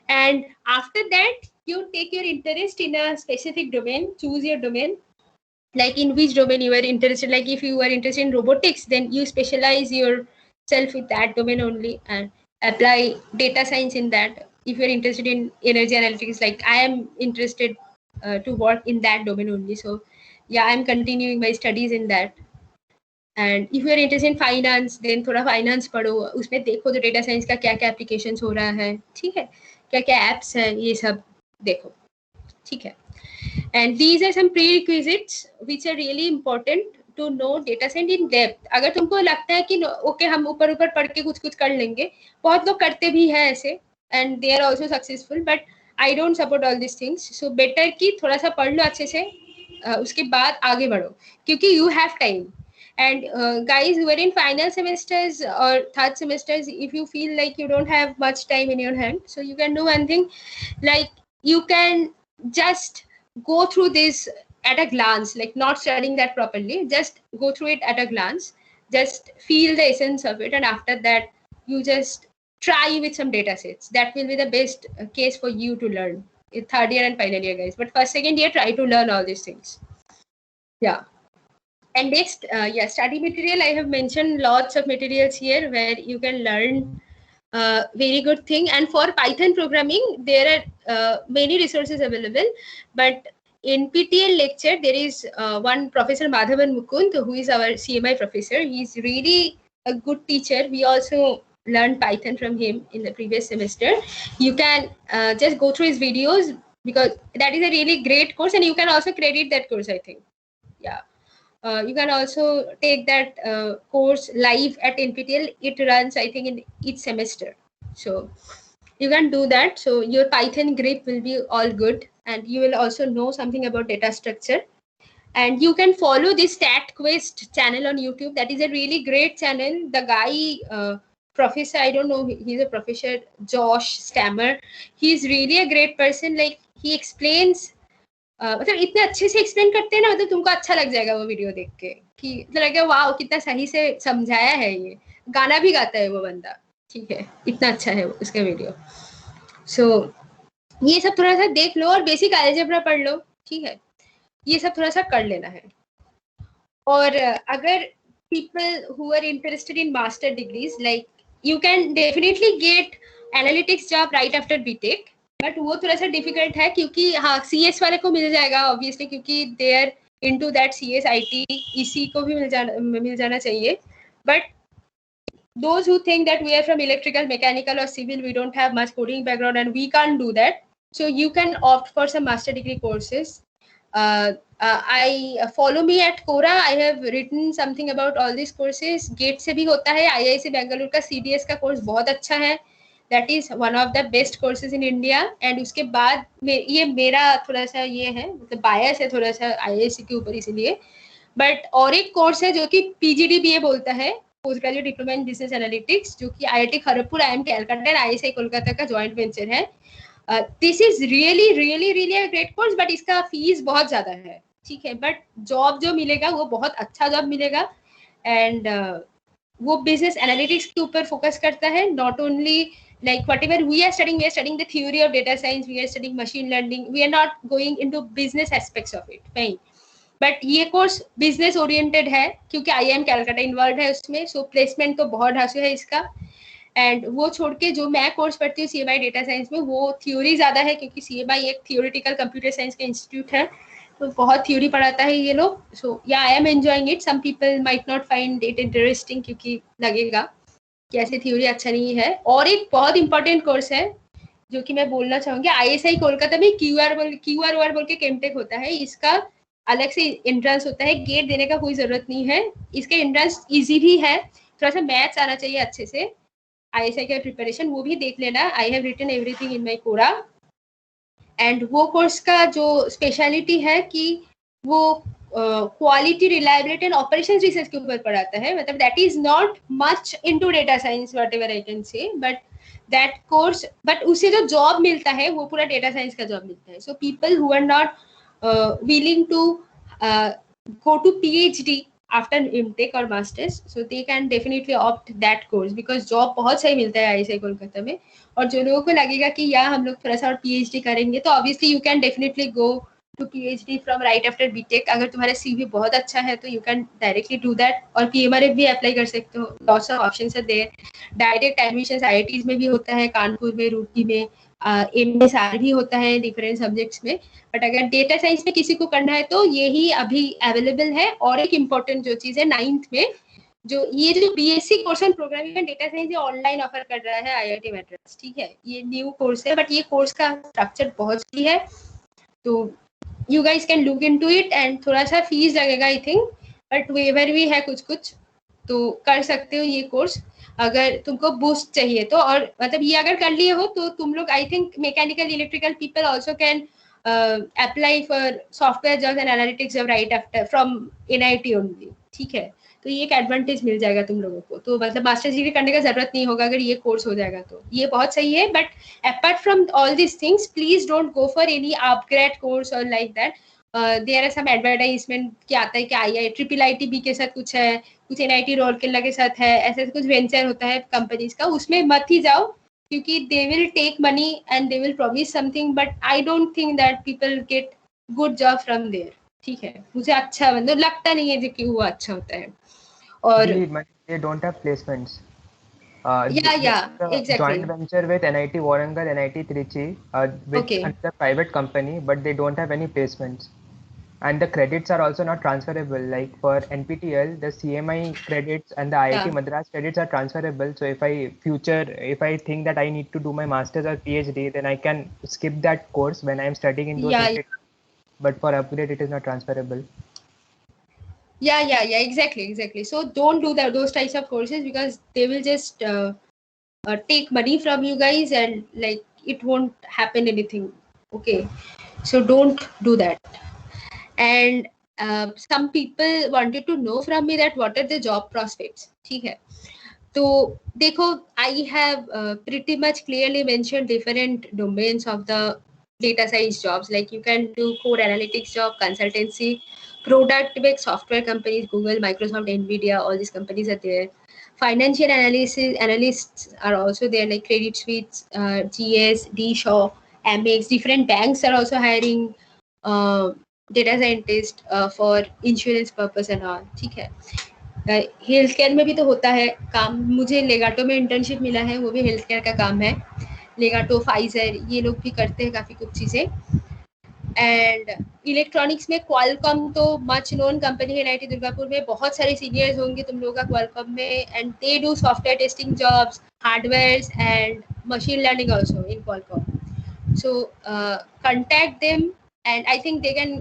and after that you take your interest in a specific domain, choose your domain, like in which domain you are interested. Like if you are interested in robotics, then you specialize yourself with that domain only and apply data science in that. If you are interested in energy analytics, like I am interested to work in that domain only, so yeah, I am continuing my studies in that. And if you are interested in finance, then थोड़ा finance पढ़ो, उसमें देखो तो data science का क्या क्या applications हो रहा है. ठीक है, क्या क्या apps है, ये सब देखो. ठीक है, and these are some prerequisites which are really important to know data science in depth. अगर तुमको लगता है कि ओके हम ऊपर ऊपर पढ़ के कुछ कुछ कर लेंगे, बहुत लोग करते भी हैं ऐसे, and they are also successful, but I don't support all these things. So better कि थोड़ा सा पढ़ लो अच्छे से, उसके बाद आगे बढ़ो, क्योंकि you have time. And guys who are in final semesters or third semesters, if you feel like you don't have much time in your hand, so you can do one thing, like you can just go through this at a glance, like not studying that properly, just go through it at a glance, just feel the essence of it, and after that you just try with some data sets. That will be the best case for you to learn in third year and final year, guys. But first, second year, try to learn all these things. Yeah. And next, study material. I have mentioned lots of materials here where you can learn very good thing. And for Python programming, there are many resources available. But in PTL lecture, there is one Professor Madhavan Mukund, who is our CMI professor. He's really a good teacher. We also learned Python from him in the previous semester. You can just go through his videos, because that is a really great course, and you can also credit that course, I think. Yeah. You can also take that course live at NPTEL. It runs, I think, in each semester. So you can do that. So your Python grip will be all good, and you will also know something about data structure. And you can follow this StatQuest channel on YouTube. That is a really great channel. The guy professor, I don't know, he's a professor, Josh Stammer. He's really a great person. Like he explains, मतलब इतने अच्छे से explain करते हैं ना, मतलब तुमको अच्छा लग जाएगा वो वीडियो देख के, कि मतलब लगेगा वाह कितना सही से समझाया है, ये गाना भी गाता है वो बंदा, ठीक है, इतना अच्छा है उसका वीडियो। सो ये सब थोड़ा सा देख लो और बेसिक अलजेब्रा पढ़ लो, ठीक है, ये सब थोड़ा सा कर लेना है। और अगर people who are interested in master degrees, like you can definitely get analytics job right after BTech, but वो थोड़ा सा difficult है, क्योंकि हाँ CS वाले को मिल जाएगा obviously, क्योंकि they are into that CS IT EC को भी मिल जाना चाहिए, but those who think that we are from electrical, mechanical or civil, we don't have much coding background and we can't do that, so you can opt for some master degree courses. I follow me at Quora. I have written something about all these courses. GATE से भी होता है, IISc Bengaluru का CDS का course बहुत अच्छा है, that is one of the best courses in India. And उसके बाद ये मेरा थोड़ा सा ये है, मतलब बायस है थोड़ा सा IISc के ऊपर इसलिए, बट और एक कोर्स है जो कि PGDBA बोलता है, post graduate diploma in business analytics, जो कि IIT खड़गपुर, IIM कैलकाटा और IISc कोलकाता का जॉइंट वेंचर है। This is really a great course, but इसका फीस बहुत ज्यादा है, ठीक है, बट जॉब जो मिलेगा वो बहुत अच्छा जॉब मिलेगा। एंड वो बिजनेस एनालिटिक्स के ऊपर फोकस करता है, not only like whatever we are studying the theory of data science, we are studying machine learning, we are not going into business aspects of it, fine, but ये course business oriented है क्योंकि IIM Calcutta involve है उसमें, सो placement तो बहुत ढांसू है इसका। And वो छोड़ के जो मैं कोर्स पढ़ती हूँ CMI डेटा साइंस में, वो थ्योरी ज्यादा है, क्योंकि CMI एक थियोरिटिकल कंप्यूटर साइंस का इंस्टीट्यूट है, तो बहुत थ्योरी पढ़ाता है ये लोग। So yeah I am enjoying it, some people might not find it interesting, क्योंकि लगेगा कि ऐसे थ्योरी अच्छा नहीं है। और एक बहुत इंपॉर्टेंट कोर्स है जो कि मैं बोलना चाहूंगी, ISI कोलकाता में QR बोल के केमटेक होता है, इसका अलग से एंट्रेंस होता है, गेट देने का कोई जरूरत नहीं है, इसका एंट्रेंस इजी भी है, थोड़ा सा मैथ्स आना चाहिए अच्छे से। ISI का प्रिपरेशन वो भी देख लेना, I have written everything in my Quora. And वो कोर्स का जो स्पेशलिटी है कि वो quality, reliability and operations research के ऊपर पढ़ाता है, मतलब that is not much into data science whatever I can say, but that course, but उसे जो जॉब मिलता है वो पूरा डेटा साइंस का जॉब मिलता है। So people who are not willing to go to PhD after MTech or masters, so they can definitely opt that course, because job बहुत सही मिलता है IISc कोलकाता में। और जो लोगों को लगेगा कि यार हम लोग थोड़ा सा और PhD करेंगे, तो obviously you can definitely go to PhD from right after BTech। अगर तुम्हारा CV बहुत अच्छा है तो you can directly do that, और PMRF भी अप्लाई कर सकते हो, lots of options are there। Direct admission IITs में भी होता है, कानपुर में, रूड़की में, MSR भी होता है डिफरेंट सब्जेक्ट्स में। बट अगर डेटा साइंस में किसी को करना है तो यही अभी अवेलेबल है। और एक इम्पोर्टेंट जो चीज है 9th में, जो ये जो BSc course on programming and data science, ये ऑनलाइन ऑफर कर रहा है IIT मैड्रास, ठीक है, ये न्यू कोर्स है, बट ये कोर्स का स्ट्रक्चर बहुत सही है, तो you guys can look into it. And थोड़ा सा फीस लगेगा आई थिंक, बट वेवर भी है कुछ, तो कर सकते हो ये कोर्स अगर तुमको बूस्ट चाहिए तो। और मतलब ये अगर कर लिए हो तो तुम लोग, I think mechanical electrical people also can apply for software jobs and analytics job right after from NIT only, ठीक है, तो ये एक एडवांटेज मिल जाएगा तुम लोगों को। तो मतलब मास्टर्स डिग्री करने का जरूरत नहीं होगा अगर ये कोर्स हो जाएगा, तो ये बहुत सही है। But apart from all this things, please don't go for any upgrade course और like that. There are some advertisement क्या आता है कि IITB के साथ कुछ है, कुछ NIT रोलकेला के साथ है, ऐसे कुछ वेंचर होता है कंपनीज का, उसमें मत ही जाओ, क्योंकि they will take money and they will promise something, but I don't think that people get good job from there, ठीक है, मुझे अच्छा मतलब लगता नहीं है कि वो अच्छा होता है। और they don't have placements. Exactly. Joint venture with NIT Warangal, NIT Trichy, with another private company, but they don't have any placements. And the credits are also not transferable. Like for NPTEL, the CMI credits and the IIT Madras credits are transferable. So if I think that I need to do my master's or PhD, then I can skip that course when I am studying in those institutes. But for upgrade, it is not transferable. Yeah, exactly. So don't do those types of courses, because they will just take money from you guys, and like it won't happen anything. Okay, so don't do that. And some people wanted to know from me that what are the job prospects, ठीक है, तो देखो, I have pretty much clearly mentioned different domains of the data science jobs. Like you can do core analytics job, consultancy, product-based software companies, Google, Microsoft, Nvidia, all these companies are there. Financial analysts are also there, like Credit Suisse, GS, D Shaw, Amex. Different banks are also hiring data scientists for insurance purpose and all. ठीक है. Health care में भी तो होता है काम. मुझे legato में इंटर्नशिप मिला है, वो भी हेल्थ केयर का काम है. लेगाटो, फाइजर, ये लोग भी करते हैं काफ़ी कुछ चीज़ें. एंड इलेक्ट्रॉनिक्स में क्वालकॉम तो मच नोन कंपनी है NIT दुर्गापुर में. बहुत सारे सीनियर्स होंगे तुम लोगों का क्वालकॉम में. And they do software testing jobs, hardware and machine learning also in Qualcomm. So contact them, and I think they can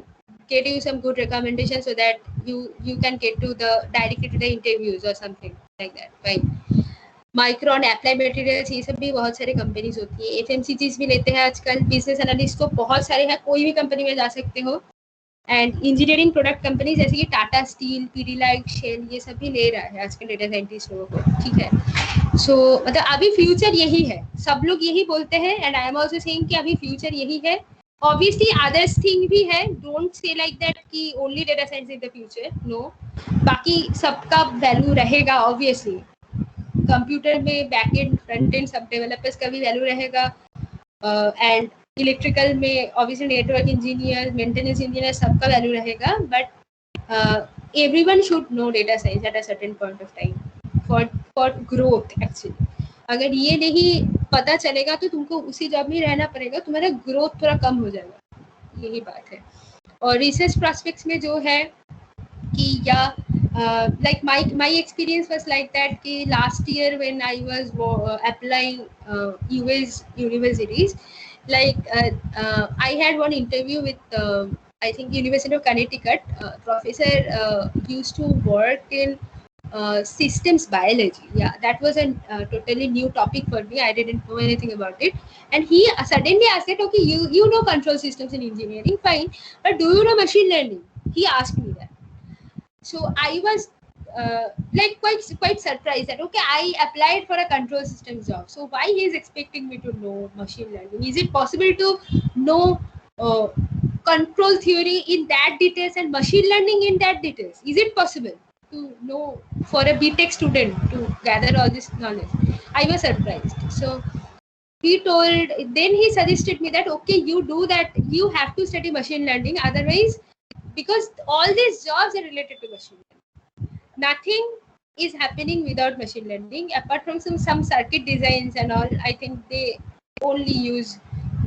get you some good recommendations so that you can get to the directly to the interviews or something like that. Fine. Micron, Applied Materials, ये सब भी बहुत सारे companies होती है. FMCGs भी लेते हैं आजकल. बिजनेस एनालिस्ट तो बहुत सारे हैं, कोई भी कंपनी में जा सकते हो. एंड इंजीनियरिंग प्रोडक्ट कंपनी जैसे कि टाटा स्टील, पीडीलाइट, शेल, ये सब भी ले रहा है आजकल डेटा साइंटिस्ट लोगों को. ठीक है. सो मतलब अभी फ्यूचर यही है, सब लोग यही बोलते हैं. And I am also saying कि अभी फ्यूचर यही है. ऑब्वियसली अदर्स थिंग भी है. डोंट से लाइक दैट कि only data science is the future. No, बाकी सबका वैल्यू रहेगा. ऑब्वियसली कंप्यूटर में बैक एंड फ्रंट एंड सब डेवलपर्स का भी वैल्यू रहेगा. एंड इलेक्ट्रिकल में obviously network engineer, maintenance engineer, सबका वैल्यू रहेगा. But everyone should know data science at a certain point of time for growth. Actually अगर ये नहीं पता चलेगा तो तुमको उसी जॉब में रहना पड़ेगा, तुम्हारा ग्रोथ थोड़ा कम हो जाएगा. यही बात है. और रिसर्च प्रॉस्पेक्ट्स में जो है कि या like my experience was like that कि last year when I was applying US universities, like I had one interview with I think University of Connecticut. Professor used to work in systems biology. Yeah, that was a totally new topic for me. I didn't know anything about it, and he suddenly asked that, okay, you know control systems in engineering, fine, but do you know machine learning? He asked me that. So I was like quite surprised that okay, I applied for a control systems job, so why he is expecting me to know machine learning? Is it possible to know control theory in that details and machine learning in that details? Is it possible to know for a BTech student to gather all this knowledge? I was surprised. So he told, then he suggested me that okay, you do that, you have to study machine learning, otherwise, because all these jobs are related to machine learning. Nothing is happening without machine learning apart from some circuit designs and all. I think they only use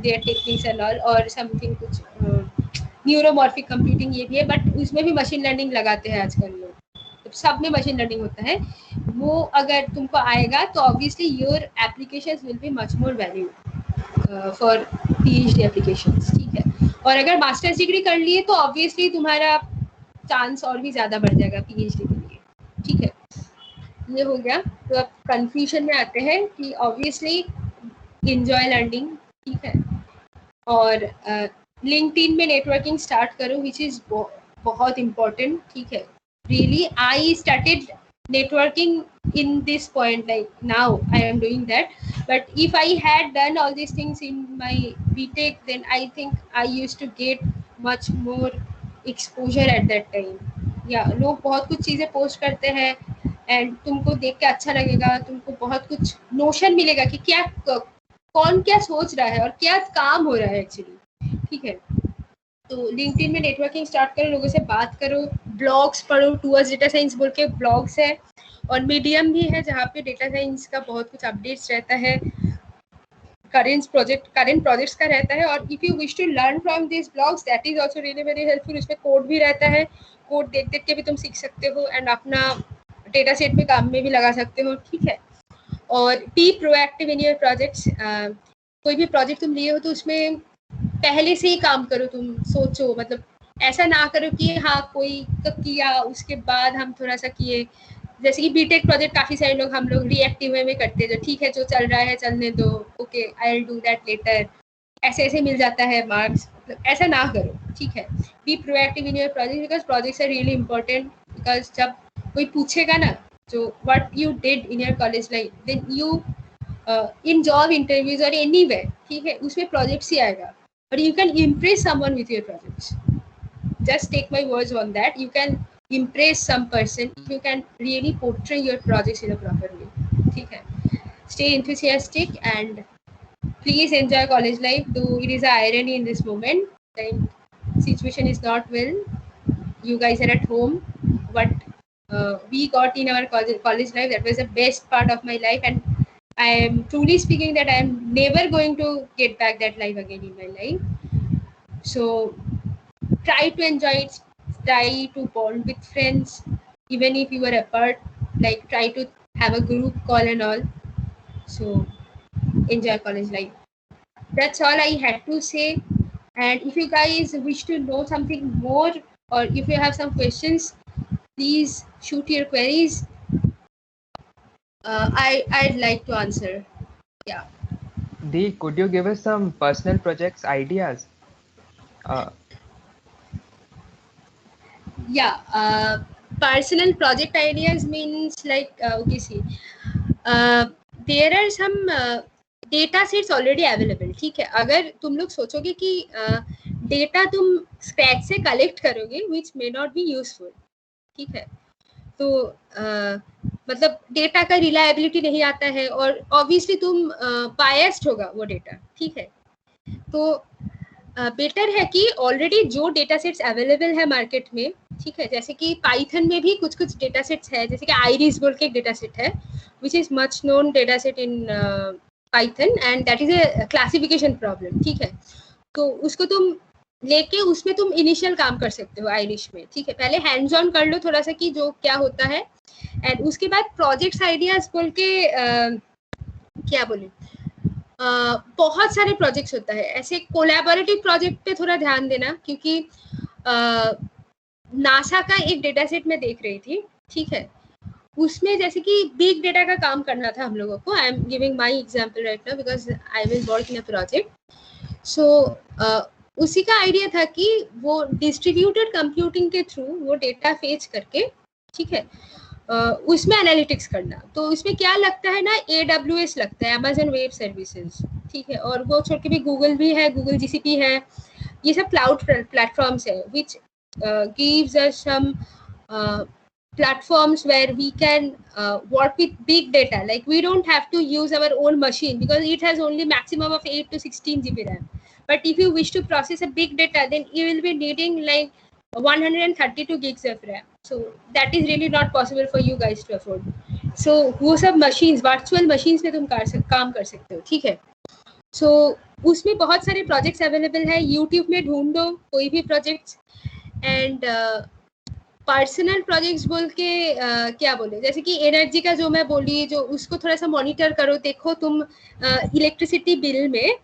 their techniques and all, or something कुछ neuromorphic computing ये भी है, but उसमें भी machine learning लगाते हैं आजकल लोग. तो सब में मशीन लर्निंग होता है. वो अगर तुमको आएगा तो obviously your applications will be much more value for PhD applications. ठीक है. और अगर मास्टर्स डिग्री कर लिए तो ऑब्वियसली तुम्हारा चांस और भी ज़्यादा बढ़ जाएगा PhD के लिए. ठीक है. ये हो गया. तो अब कंफ्यूजन में आते हैं कि ऑब्वियसली इंजॉय लर्निंग. ठीक है. और लिंक्डइन में नेटवर्किंग स्टार्ट करो, विच इज़ बहुत इम्पोर्टेंट. ठीक है. Really I started networking in this point, like now I am doing that, but if I had done all these things in my BTech, then I think I used to get much more exposure at that time. Yeah, लोग बहुत कुछ चीज़ें post करते हैं and तुमको देख के अच्छा लगेगा, तुमको बहुत कुछ नोशन मिलेगा कि क्या कौन क्या सोच रहा है और क्या काम हो रहा है एक्चुअली. ठीक है. तो लिंक्डइन में नेटवर्किंग स्टार्ट करो, लोगों से बात करो, ब्लॉग्स पढ़ो. टूवर्ड्स डेटा साइंस बोल के ब्लॉग्स है, और मीडियम भी है जहाँ पे डेटा साइंस का बहुत कुछ अपडेट्स रहता है, करंट प्रोजेक्ट्स का रहता है. और if you wish to learn from this blogs, that is also really very helpful. उसमें कोड भी रहता है, कोड देख देख के भी तुम सीख सकते हो एंड अपना डेटा सेट में काम में भी लगा सकते हो. ठीक है. और B proactive in your projects. कोई भी प्रोजेक्ट तुम लिए हो तो उसमें पहले से ही काम करो. तुम सोचो, मतलब ऐसा ना करो कि हाँ कोई किया उसके बाद हम थोड़ा सा किए. जैसे कि बीटेक प्रोजेक्ट काफ़ी सारे लोग हम लोग रिएक्टिव वे में करते हैं, जो ठीक है जो चल रहा है चलने दो, okay I will do that later, ऐसे ऐसे मिल जाता है मार्क्स. ऐसा ना करो. ठीक है. Be proactive in your project, because projects are really important. Because जब कोई पूछेगा ना So what you did in your college life, then you in job interviews or anywhere, ठीक है, उसमें projects ही आएगा, but you can impress someone with your projects. Just take my words on that. You can impress some person. You can really portray your projects in a proper way. ठीक है. Stay enthusiastic and please enjoy college life. Though it is an irony in this moment, the situation is not well. You guys are at home. What we got in our college life, that was the best part of my life, and I am truly speaking that I am never going to get back that life again in my life. So try to enjoy it. Try to bond with friends, even if you are apart. Like try to have a group call and all. So enjoy college life. That's all I had to say. And if you guys wish to know something more, or if you have some questions, please shoot your queries. I'd like to answer. Yeah. Dee, could you give us some personal projects ideas? Yeah. Personal project ideas means like okay, see, there are some data sets already available. ठीक है, अगर तुम लोग सोचोगे कि data तुम scratch से collect करोगे विच मे नॉट बी यूजफुल. ठीक है, तो मतलब डेटा का रिलायबिलिटी नहीं आता है और ऑब्वियसली तुम बायस्ड होगा वो डेटा. ठीक है, तो बेटर है कि ऑलरेडी जो डेटा सेट्स अवेलेबल है मार्केट में, ठीक है, जैसे कि पाइथन में भी कुछ कुछ डेटा सेट्स है, जैसे कि आइरिस बोल के एक डेटा सेट है which is much known data set in Python and that is a classification problem. ठीक है, तो उसको तुम लेके उसमें तुम इनिशियल काम कर सकते हो आइरिश में. ठीक है, पहले हैंड्स ऑन कर लो थोड़ा सा कि जो क्या होता है, एंड उसके बाद प्रोजेक्ट्स आइडियाज बोल के क्या बोले, बहुत सारे प्रोजेक्ट्स होता है ऐसे. कोलैबोरेटिव प्रोजेक्ट पे थोड़ा ध्यान देना, क्योंकि नासा का एक डेटा सेट में देख रही थी. ठीक है, उसमें जैसे कि बिग डेटा का काम करना था हम लोगों को. I am giving my example right now because I will work in a project. So उसी का आइडिया था कि वो डिस्ट्रीब्यूटेड कंप्यूटिंग के थ्रू वो डेटा फेच करके, ठीक है, उसमें एनालिटिक्स करना. तो उसमें क्या लगता है ना, AWS लगता है, Amazon वेब सर्विसेज. ठीक है, और वो छोड़ के भी गूगल भी है, गूगल GCP है. ये सब क्लाउड प्लेटफॉर्म्स है which gives us some platforms where we can work with big data. Like we don't have to use our own machine because it has only maximum of 8 to 16 GB RAM. But if you wish to process a big data, then you will be needing like 132 gigs of RAM. So that is really not possible for you guys to afford. So वो सब machines, virtual machines में तुम काम कर सकते हो. ठीक है, so उसमें बहुत सारे projects available है. YouTube में ढूंढो कोई भी projects. And पर्सनल प्रोजेक्ट्स बोल के क्या बोले, जैसे कि एनर्जी का जो मैं बोली, जो उसको थोड़ा सा मॉनिटर करो. देखो तुम इलेक्ट्रिसिटी बिल में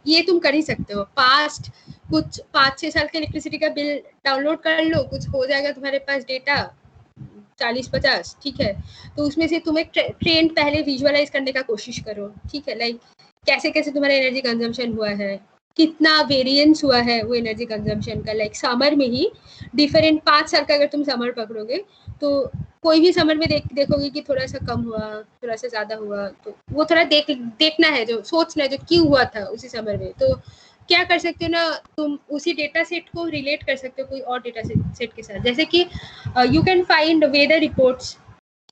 ये तुम कर ही सकते हो. पास्ट कुछ 5-6 साल के इलेक्ट्रिसिटी का बिल डाउनलोड कर लो, कुछ हो जाएगा तुम्हारे पास डेटा 40-50. ठीक है, तो उसमें से तुम एक ट्रेंड पहले विजुअलाइज करने का कोशिश करो. ठीक है, लाइक कैसे कैसे तुम्हारा एनर्जी कंजम्पशन हुआ है, कितना वेरिएंस हुआ है वो एनर्जी कंजम्पशन का. लाइक समर में ही डिफरेंट 5 साल का अगर तुम समर पकड़ोगे तो कोई भी समर में देखोगे कि थोड़ा सा कम हुआ, थोड़ा सा ज्यादा हुआ. तो वो थोड़ा देखना है, जो सोचना है जो क्यों हुआ था उसी समर में. तो क्या कर सकते हो ना, तुम उसी डेटा सेट को रिलेट कर सकते हो कोई और डेटा सेट के साथ. जैसे कि you can find weather reports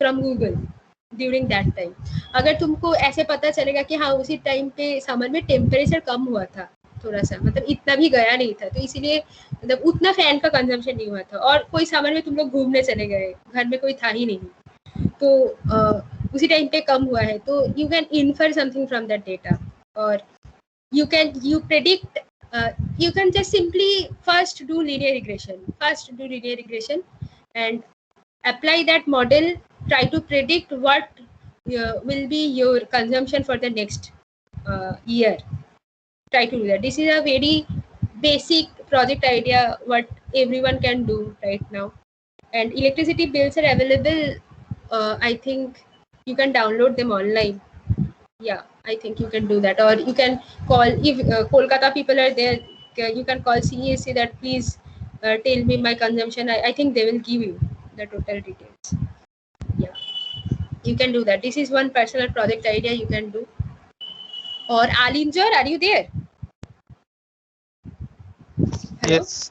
from Google during that time. अगर तुमको ऐसे पता चलेगा कि हाँ उसी टाइम पे समर में टेम्परेचर कम हुआ था थोड़ा सा, मतलब इतना भी गया नहीं था, तो इसीलिए मतलब उतना फैन का कंजम्पशन नहीं हुआ था. और कोई समर में तुम लोग घूमने चले गए, घर में कोई था ही नहीं, तो उसी टाइम पे कम हुआ है. तो you can infer something from that data, और you predict, you can just simply first do linear regression and apply that model. Try to predict what will be your consumption for the next year. Try to do that. This is a very basic project idea what everyone can do right now. And electricity bills are available. I think you can download them online. Yeah, I think you can do that. Or you can call, if Kolkata people are there, you can call CESC that please tell me my consumption. I think they will give you the total details. You can do that. This is one personal project idea you can do. Or Alinjar, are you there? Hello? Yes.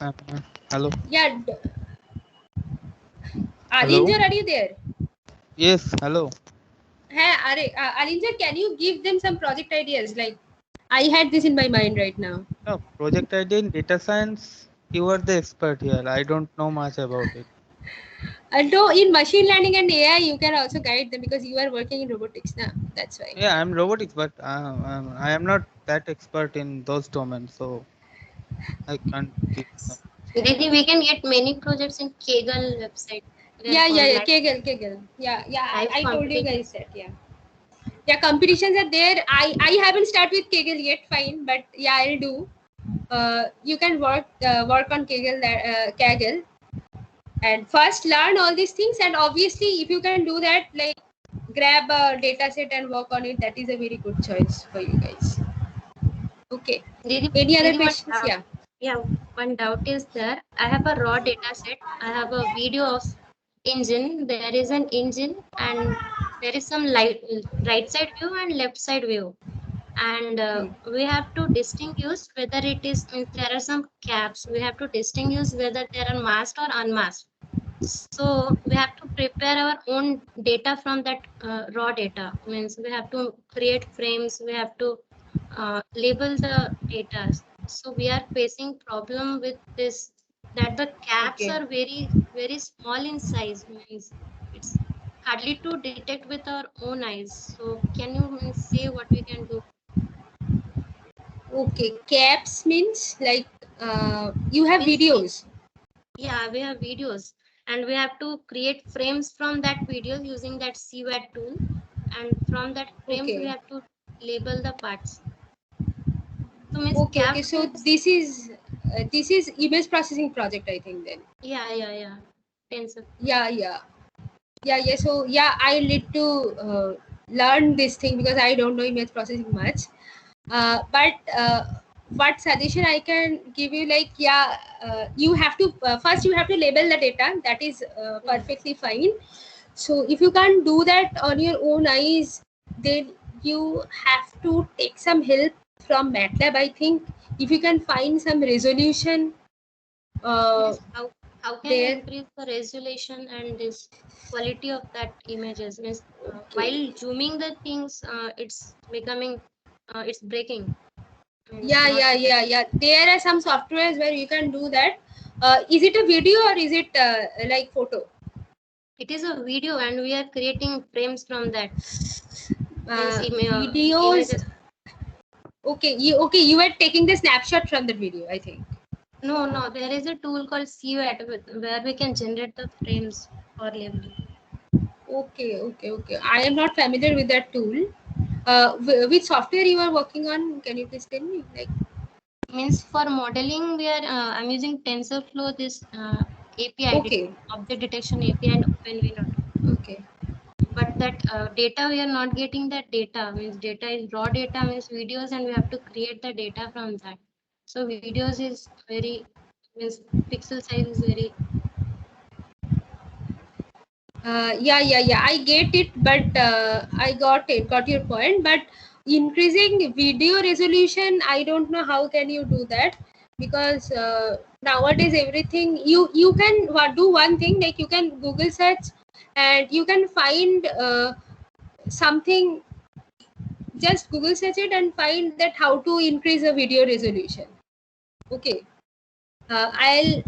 Hello. Yeah. Hello. Alinjar, are you there? Yes. Hello. Hey, Alinjar, can you give them some project ideas? Like, I had this in my mind right now. No, project idea in data science. You are the expert here. I don't know much about it. Although in machine learning and AI, you can also guide them because you are working in robotics now. That's why. Yeah, I'm robotics, but I am not that expert in those domains, so I can't give some. Didi, we can get many projects in Kaggle website. Yeah. Kaggle. Yeah. Live I told you competition. guys that. Yeah. Yeah, competitions are there. I haven't started with Kaggle yet. Fine, but yeah, I'll do. You can work on Kaggle, and first learn all these things. And obviously, if you can do that, like grab a data set and work on it, that is a very good choice for you guys. Okay. Didi, Any other Didi, one questions? doubt. Yeah. Yeah, one doubt is there. I have a raw data set. I have a video of engine. There is an engine and there is some right side view and left side view. And we have to distinguish whether it is, means there are some caps. We have to distinguish whether they are masked or unmasked. So we have to prepare our own data from that raw data. Means we have to create frames. We have to label the data. So we are facing problem with this, that the caps Okay. are very small in size. Means it's hardly to detect with our own eyes. So can you say what we can do? Okay. Caps means like you have Means videos. yeah, we have videos and we have to create frames from that video using that CWAT tool, and from that frames we Okay. have to label the parts. So means Okay. caps So means this is image processing project, I think then. yeah. Tensor. Yeah. So yeah, I need to learn this thing because I don't know image processing much. But what suggestion I can give you, like you have to first you have to label the data. That is perfectly fine. So if you can't do that on your own eyes, then you have to take some help from MATLAB, I think. If you can find some resolution Means how can you there. increase the resolution and this quality of that images? Means Okay. while zooming the things, it's becoming it's breaking. Means Yeah. not. There are some softwares where you can do that. Is it a video or is it like photo? It is a video and we are creating frames from that. Means Videos. images. Okay, you were taking the snapshot from the video, I think. No, there is a tool called CUAT where we can generate the frames for labeling. Okay. I am not familiar with that tool. Which software you are working on? Can you please tell me? Like, Means for modeling, we are I'm using TensorFlow, this API, okay, object detection API, and OpenVINOD. okay. But that data, we are not getting that data. Means data is raw data, means videos, and we have to create the data from that. So videos is very, means pixel size is very. Yeah. I get it, but I got your point. But increasing video resolution, I don't know how can you do that, because nowadays everything you can do one thing, like you can Google search and you can find something. Just Google search it and find that how to increase a video resolution. Okay. I'll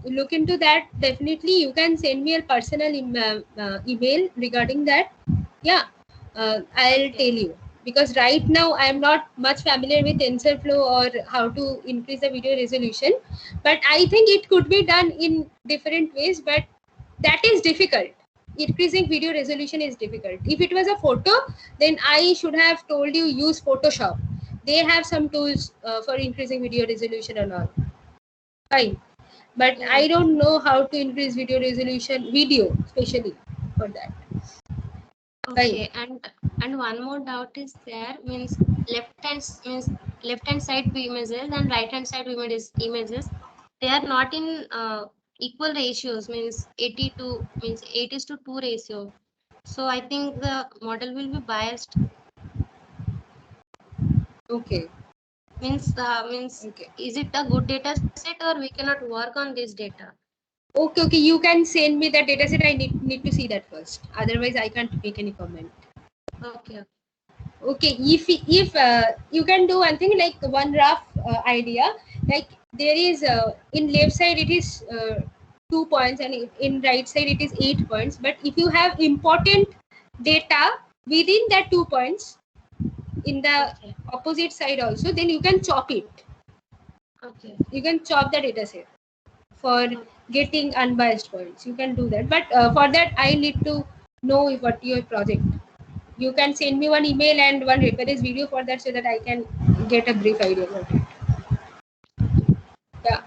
look into that. Definitely you can send me a personal email regarding that. Yeah. I'll Okay. tell you, because right now I am not much familiar with TensorFlow or how to increase the video resolution, but I think it could be done in different ways, but that is difficult. Increasing video resolution is difficult. If it was a photo, then I should have told you use Photoshop. They have some tools for increasing video resolution and all. Fine. But Yeah. I don't know how to increase video resolution, video especially for that. Fine. Okay, and one more doubt is there, means left hand side view images and right hand side view images, they are not in equal ratios, means 80 to means 8 is to 2 ratio. So I think the model will be biased. Okay. Means Okay. is it a good data set or we cannot work on this data? Okay. You can send me that dataset. I need to see that first. Otherwise, I can't make any comment. Okay. Okay. If you can do one thing, like one rough idea, like there is in left side it is 2 points and in right side it is 8 points. But if you have important data within that 2 points in the Okay. opposite side also, then you can chop it. Okay. You can chop the data set for getting unbiased points. You can do that, but for that I need to know what your project. You can send me one email and one reference video for that so that I can get a brief idea about it. Yeah,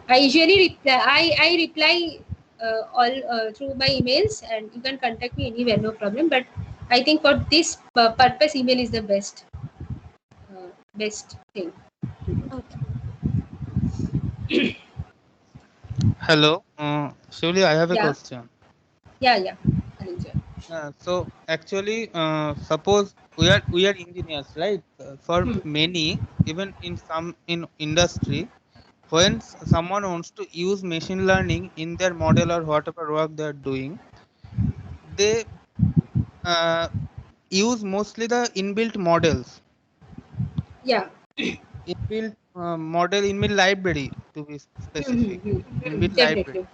I usually I reply all through my emails, and you can contact me anywhere, no problem. But I think for this purpose, email is the best thing. Okay. Hello, Shivli, I have a Yeah, question. yeah. I'll enjoy. So actually, suppose we are engineers, right? For many, even in industry, when someone wants to use machine learning in their model or whatever work they are doing, they uh, use mostly the inbuilt models, Yeah. inbuilt library to be specific, inbuilt library. Definitely.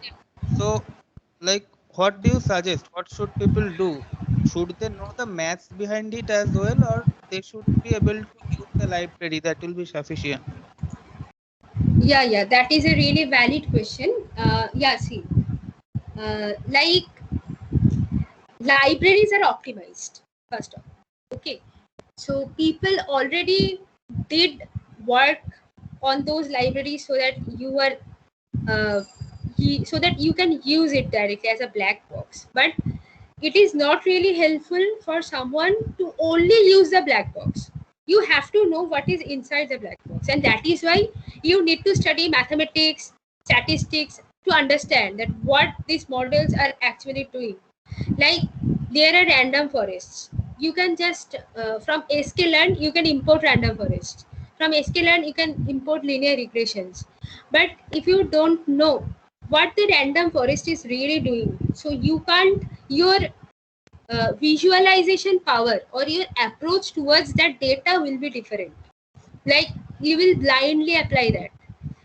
So, like, what do you suggest? What should people do? Should they know the maths behind it as well, or they should be able to use the library that will be sufficient? Yeah. That is a really valid question. Yeah, see, like libraries are optimized first of all. Okay, so people already did work on those libraries so that you are so that you can use it directly as a black box. But it is not really helpful for someone to only use the black box. You have to know what is inside the black box, and that is why you need to study mathematics, statistics, to understand that what these models are actually doing. Like there are random forests. You can just from sklearn you can import random forests. From sklearn you can import linear regressions. But if you don't know what the random forest is really doing, so you can't, your visualization power or your approach towards that data will be different. Like you will blindly apply that.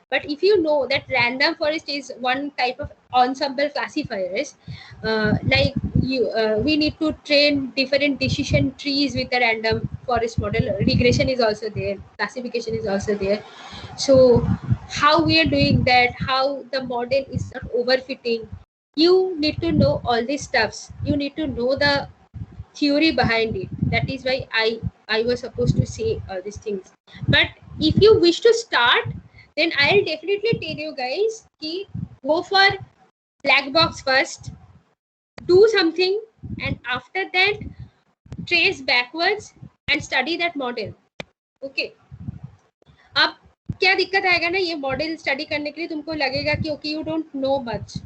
But if you know that random forest is one type of ensemble classifiers, like we need to train different decision trees with the random forest model. Regression is also there, classification is also there. So how we are doing that, how the model is not overfitting, you need to know all these stuffs. You need to know the theory behind it. That is why I was supposed to say these things. But if you wish to start, then I'll definitely tell you guys ki go for black box first, do something, and after that trace backwards and study that model. Okay, अब क्या दिक्कत आएगा ना, ये model study करने के लिए तुमको लगेगा कि okay you don't know much,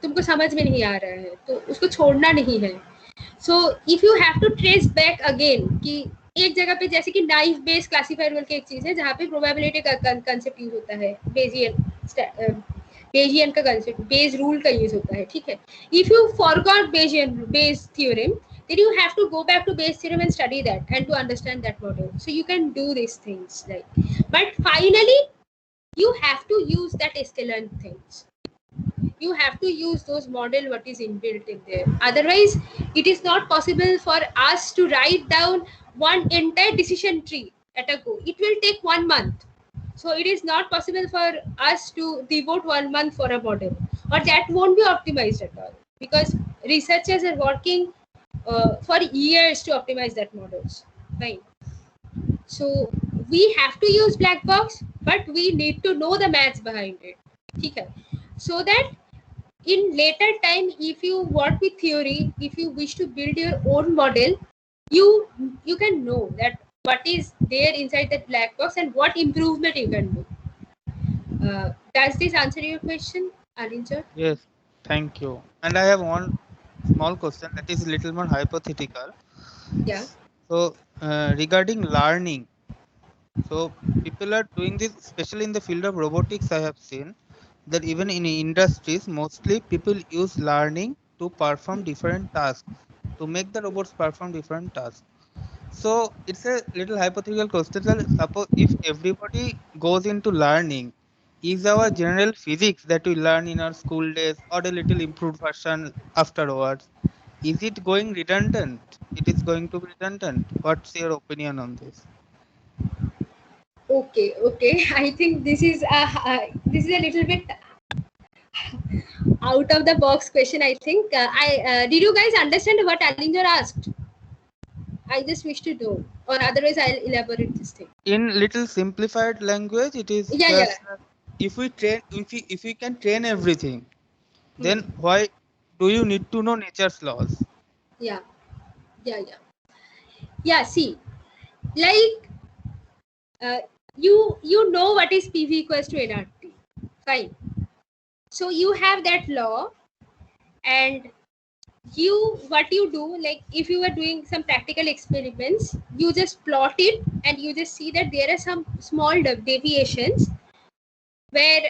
तुमको समझ में नहीं आ रहा है, तो उसको छोड़ना नहीं है. So if you have to trace back again कि एक जगह पे, जैसे कि नाइफ बेस क्लासिफायर बोल के एक चीज है जहाँ पे प्रोबेबिलिटी का कंसेप्ट यूज होता है, बेजियन का कंसेप्ट, बेस रूल का यूज होता है. ठीक है, if you forgot Bayes theorem, then you have to go back to base theorem and study that and to understand that model. So you can do these things, like, but finally you have to use that sklearn things. You have to use those model what is inbuilt in there. Otherwise it is not possible for us to write down one entire decision tree at a go. It will take 1 month. So it is not possible for us to devote 1 month for a model, or that won't be optimized at all, because researchers are working for years to optimize that models, right? So we have to use black box, but we need to know the maths behind it. Okay, so that in later time, if you work with theory, if you wish to build your own model, you can know that what is there inside that black box and what improvement you can do. Does this answer your question, Alinja? Yes, thank you. And I have one small question that is a little more hypothetical. Yeah. So regarding learning, so people are doing this, especially in the field of robotics. I have seen that even in industries, mostly people use learning to perform different tasks, to make the robots perform different tasks. So it's a little hypothetical question. That suppose if everybody goes into learning, is our general physics that we learn in our school days or a little improved version afterwards, is it going redundant? It is going to be redundant. What's your opinion on this? Okay. I think this is a little bit out of the box question. I think I did you guys understand what Alinger asked? I just wish to know, or otherwise I'll elaborate this thing. In little simplified language, it is Yeah. just that if we can train everything, then why do you need to know nature's laws? Yeah. See, like you know what is PV equals to nRT. Fine. So you have that law, and what you do, like if you were doing some practical experiments, you just plot it and you just see that there are some small deviations where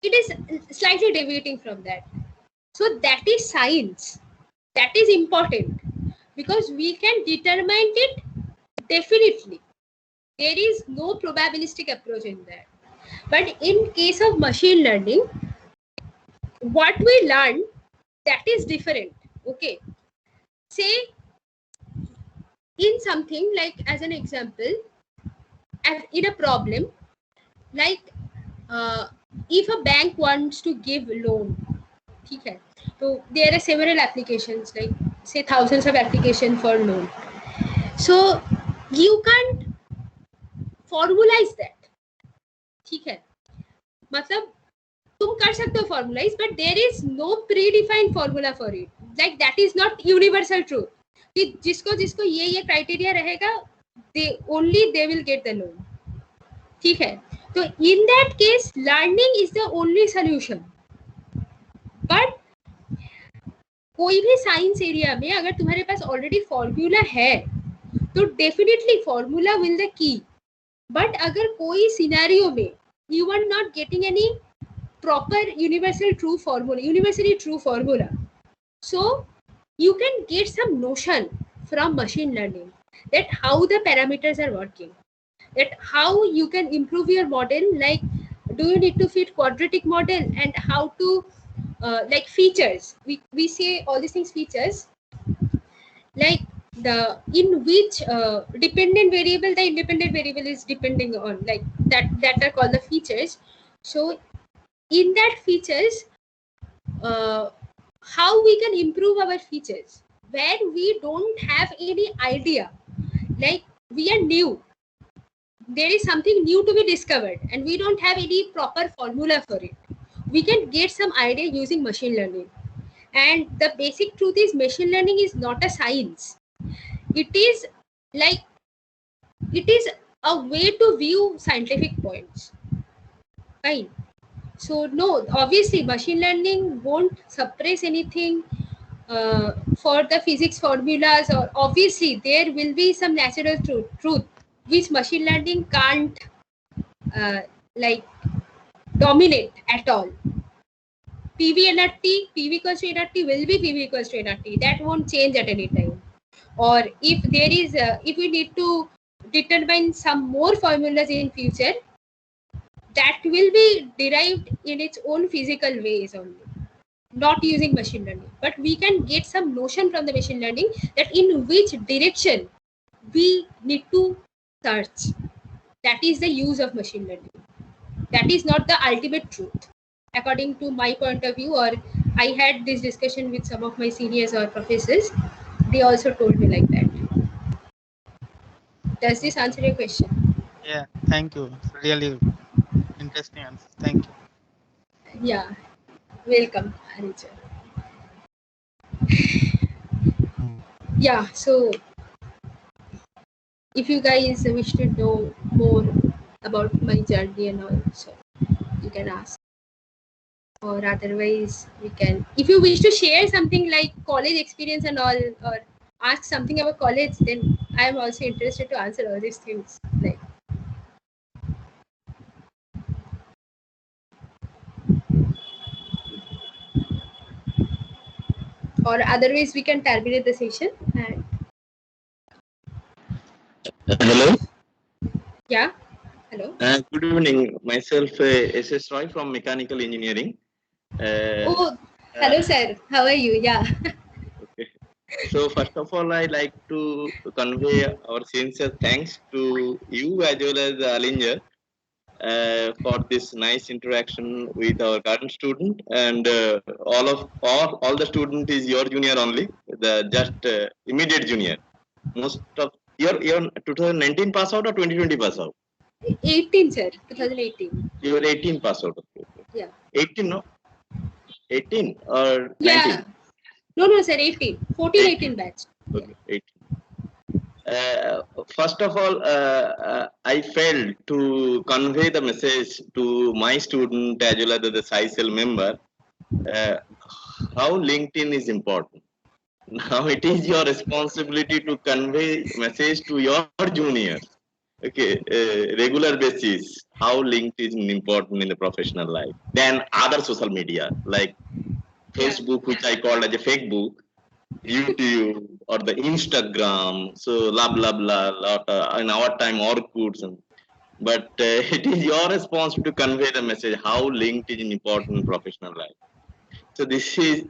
it is slightly deviating from that. So that is science. That is important because we can determine it definitely. There is no probabilistic approach in that. But in case of machine learning, what we learn, that is different. Okay. Say in something like, as an example, in a problem, like if a bank wants to give loan, okay, so there are several applications, like say thousands of applications for loan. So you can't formalize that. ठीक है, मतलब तुम कर सकते हो formalize, but there is no predefined formula for it. Like that is not universal truth. कि जिसको जिसको ये criteria रहेगा, they will get the loan. ठीक है, तो in that case learning is the only solution. But कोई भी साइंस एरिया में अगर तुम्हारे पास ऑलरेडी फॉर्मूला है तो definitely formula will the key. But अगर कोई सिनेरियो में you are not getting any proper universally true formula, so you can get some notion from machine learning that how the parameters are working, that how you can improve your model, like do you need to fit quadratic model, and how to like features, we say all these things features, like the in which dependent variable the independent variable is depending on, like that are called the features. So in that features, how we can improve our features where we don't have any idea, like we are new, there is something new to be discovered and we don't have any proper formula for it, we can get some idea using machine learning. And the basic truth is machine learning is not a science. It is like, it is a way to view scientific points. Fine. So no, obviously machine learning won't suppress anything for the physics formulas, or obviously there will be some natural truth which machine learning can't like dominate at all. PV NRT, PV equals to NRT will be PV equals to NRT. That won't change at any time. Or if there is, if we need to determine some more formulas in future, that will be derived in its own physical ways only, not using machine learning. But we can get some notion from the machine learning that in which direction we need to search. That is the use of machine learning. That is not the ultimate truth, according to my point of view. Or I had this discussion with some of my seniors or professors. They also told me like that. Does this answer your question? Yeah, thank you. It's really interesting answer. Thank you. Yeah, welcome, Anija. Yeah, so if you guys wish to know more about my journey and all, so you can ask. or otherwise we can, if you wish to share something like college experience and all, or ask something about college, then I am also interested to answer all these things. Like, or otherwise we can terminate the session. And Hello. yeah, hello. Good evening. Myself, SS Roy from Mechanical Engineering. Oh, hello, sir. How are you? Yeah. Okay. So first of all, I like to convey our sincere thanks to you as well as Alinger for this nice interaction with our current student, and all the student is your junior only, the just immediate junior. Most of your 2019 pass out or 2020 pass out? 18, sir. 2018. You were 18 pass out. Yeah. 18, no? 18 or 19? Yeah. No, sir. 18. 14, 18 batch. Okay, 18. First of all, I failed to convey the message to my student as well as the SciCell member how LinkedIn is important. Now it is your responsibility to convey message to your juniors. Okay, regular basis, how LinkedIn is important in the professional life than other social media like Facebook, which I called as a fake book, YouTube or the Instagram. So blah lot in our time Orkuts but it is your responsibility to convey the message how LinkedIn is important in professional life. So this is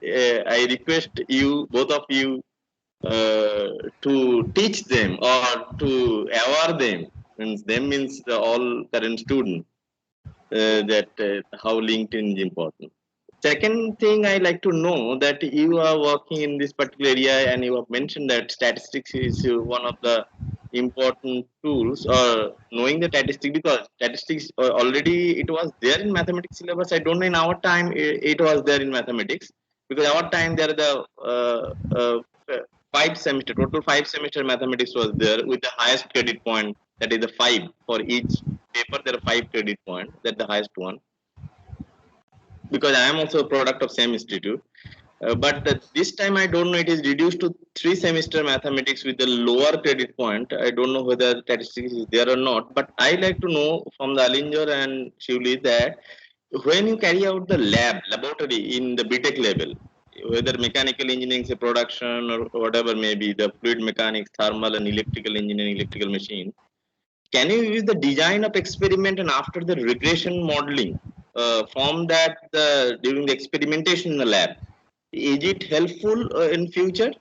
I request you, both of you, to teach them or to aware them. Means all current students that how LinkedIn is important. Second thing I like to know that you are working in this particular area and you have mentioned that statistics is one of the important tools or knowing the statistics, because statistics already it was there in mathematics syllabus. I don't know in our time it was there in mathematics, because our time there the 5 semester, total 5 semester mathematics was there with the highest credit point, that is the 5 for each paper. There are 5 credit points, that's the highest one, because I am also a product of same institute. But this time I don't know, it is reduced to 3 semester mathematics with the lower credit point. I don't know whether statistics is there or not, but I like to know from the Alinger and Shivli that when you carry out the laboratory in the BTech level, whether mechanical engineering, say production or whatever may be, the fluid mechanics, thermal and electrical engineering, electrical machine, can you use the design of experiment and after the regression modeling from that during the experimentation in the lab? Is it helpful in future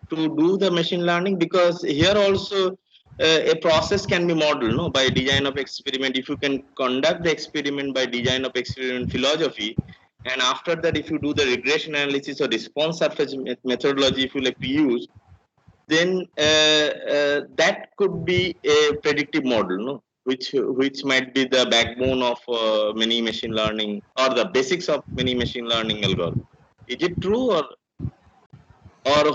to do the machine learning? Because here also a process can be modeled, no, by design of experiment. If you can conduct the experiment by design of experiment philosophy, and after that if you do the regression analysis or response surface methodology if you like to use, then that could be a predictive model, no, which might be the backbone of many machine learning or the basics of many machine learning algorithms. Is it true, or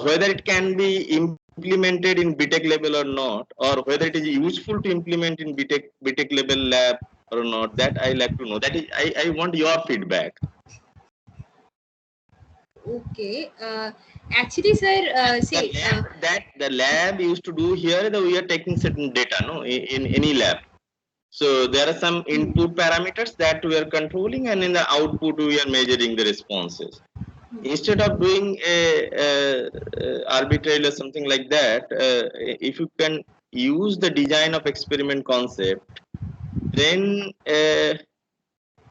whether it can be implemented in BTech level or not, or whether it is useful to implement in BTech level lab or not? That I like to know. That is, I want your feedback. Okay. Actually, sir, see. That the lab used to do here, we are taking certain data, no, in any lab. So there are some input parameters that we are controlling, and in the output we are measuring the responses. Instead of doing a arbitrary or something like that, if you can use the design of experiment concept, then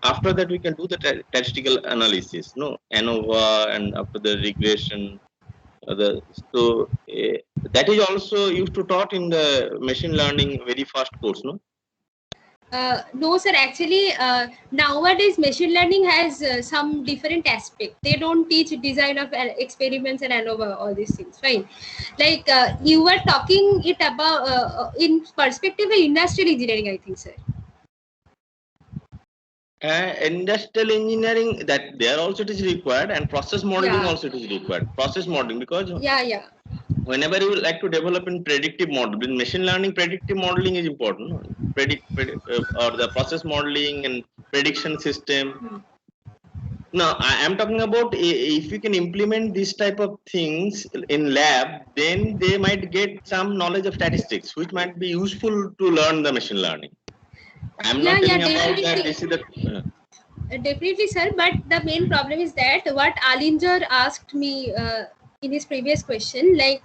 after that we can do the statistical analysis, no, ANOVA, and after the regression. So that is also used to taught in the machine learning very first course, no? No, sir. Actually, nowadays machine learning has some different aspect. They don't teach design of experiments and ANOVA, all these things. Fine. Like you were talking it about in perspective of industrial engineering, I think, sir. Industrial engineering, that there also it is required, and process modeling also it is required. Process modeling, because whenever you like to develop in predictive model, in machine learning, predictive modeling is important, no? Predict or the process modeling and prediction system. No, I am talking about if you can implement this type of things in lab, then they might get some knowledge of statistics, which might be useful to learn the machine learning. I'm Yeah, not yeah, telling about that. definitely. This is the Definitely, sir. But the main problem is that what Alinger asked me in his previous question, like,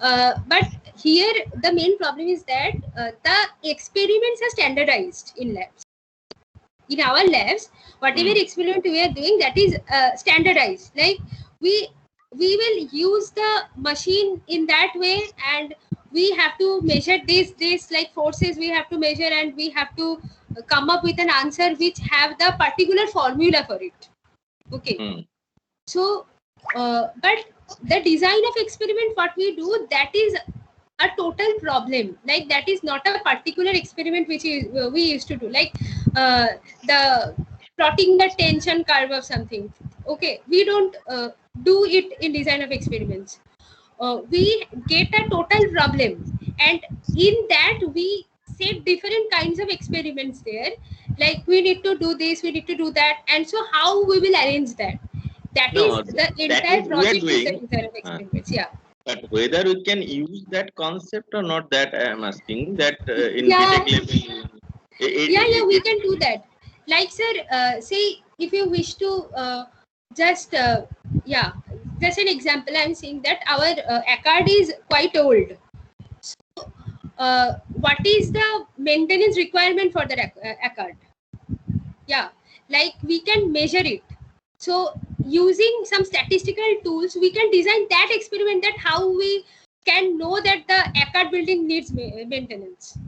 but here the main problem is that the experiments are standardized in labs. In our labs, whatever experiment we are doing, that is standardized. Like we will use the machine in that way, and we have to measure this like forces we have to measure, and we have to come up with an answer which have the particular formula for it. Okay. So but the design of experiment what we do, that is a total problem. Like that is not a particular experiment which is, we used to do, like the plotting the tension curve of something. Okay, we don't do it in design of experiments. We get a total problem, and in that we set different kinds of experiments there. Like we need to do this, we need to do that, and so how we will arrange that? That no, is the that entire is we are project is the doing. design of experiments. Yeah. But whether we can use that concept or not, that I am asking. That in Yeah. BTech level, Yeah, we can do that. Like, sir, say if you wish to just just an example, I'm saying that our ACARD is quite old. So what is the maintenance requirement for the ACARD? Yeah, like we can measure it. So using some statistical tools, we can design that experiment, that how we can know that the ACARD building needs maintenance.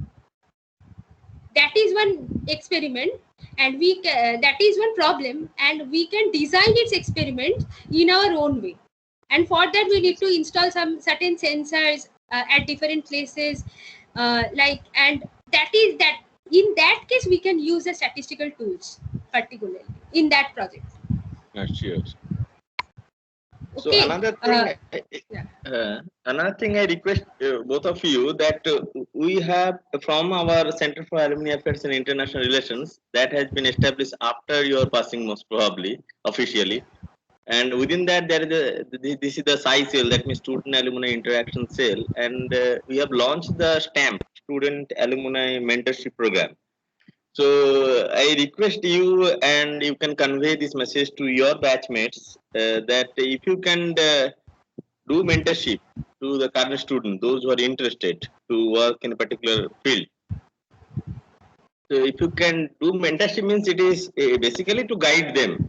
That is one experiment, and that is one problem, and we can design its experiment in our own way. And for that we need to install some certain sensors at different places, and that is that in that case we can use the statistical tools particularly in that project. Sure. So Okay. another thing I request both of you, that we have from our Center for Alumni Affairs and International Relations, that has been established after your passing, most probably officially, and within that there is this is the SAI cell, that means Student Alumni Interaction Cell, and we have launched the STAMP, Student Alumni Mentorship Program. So I request you, and you can convey this message to your batchmates, that if you can do mentorship to the current student, those who are interested to work in a particular field. So if you can do mentorship, means it is basically to guide them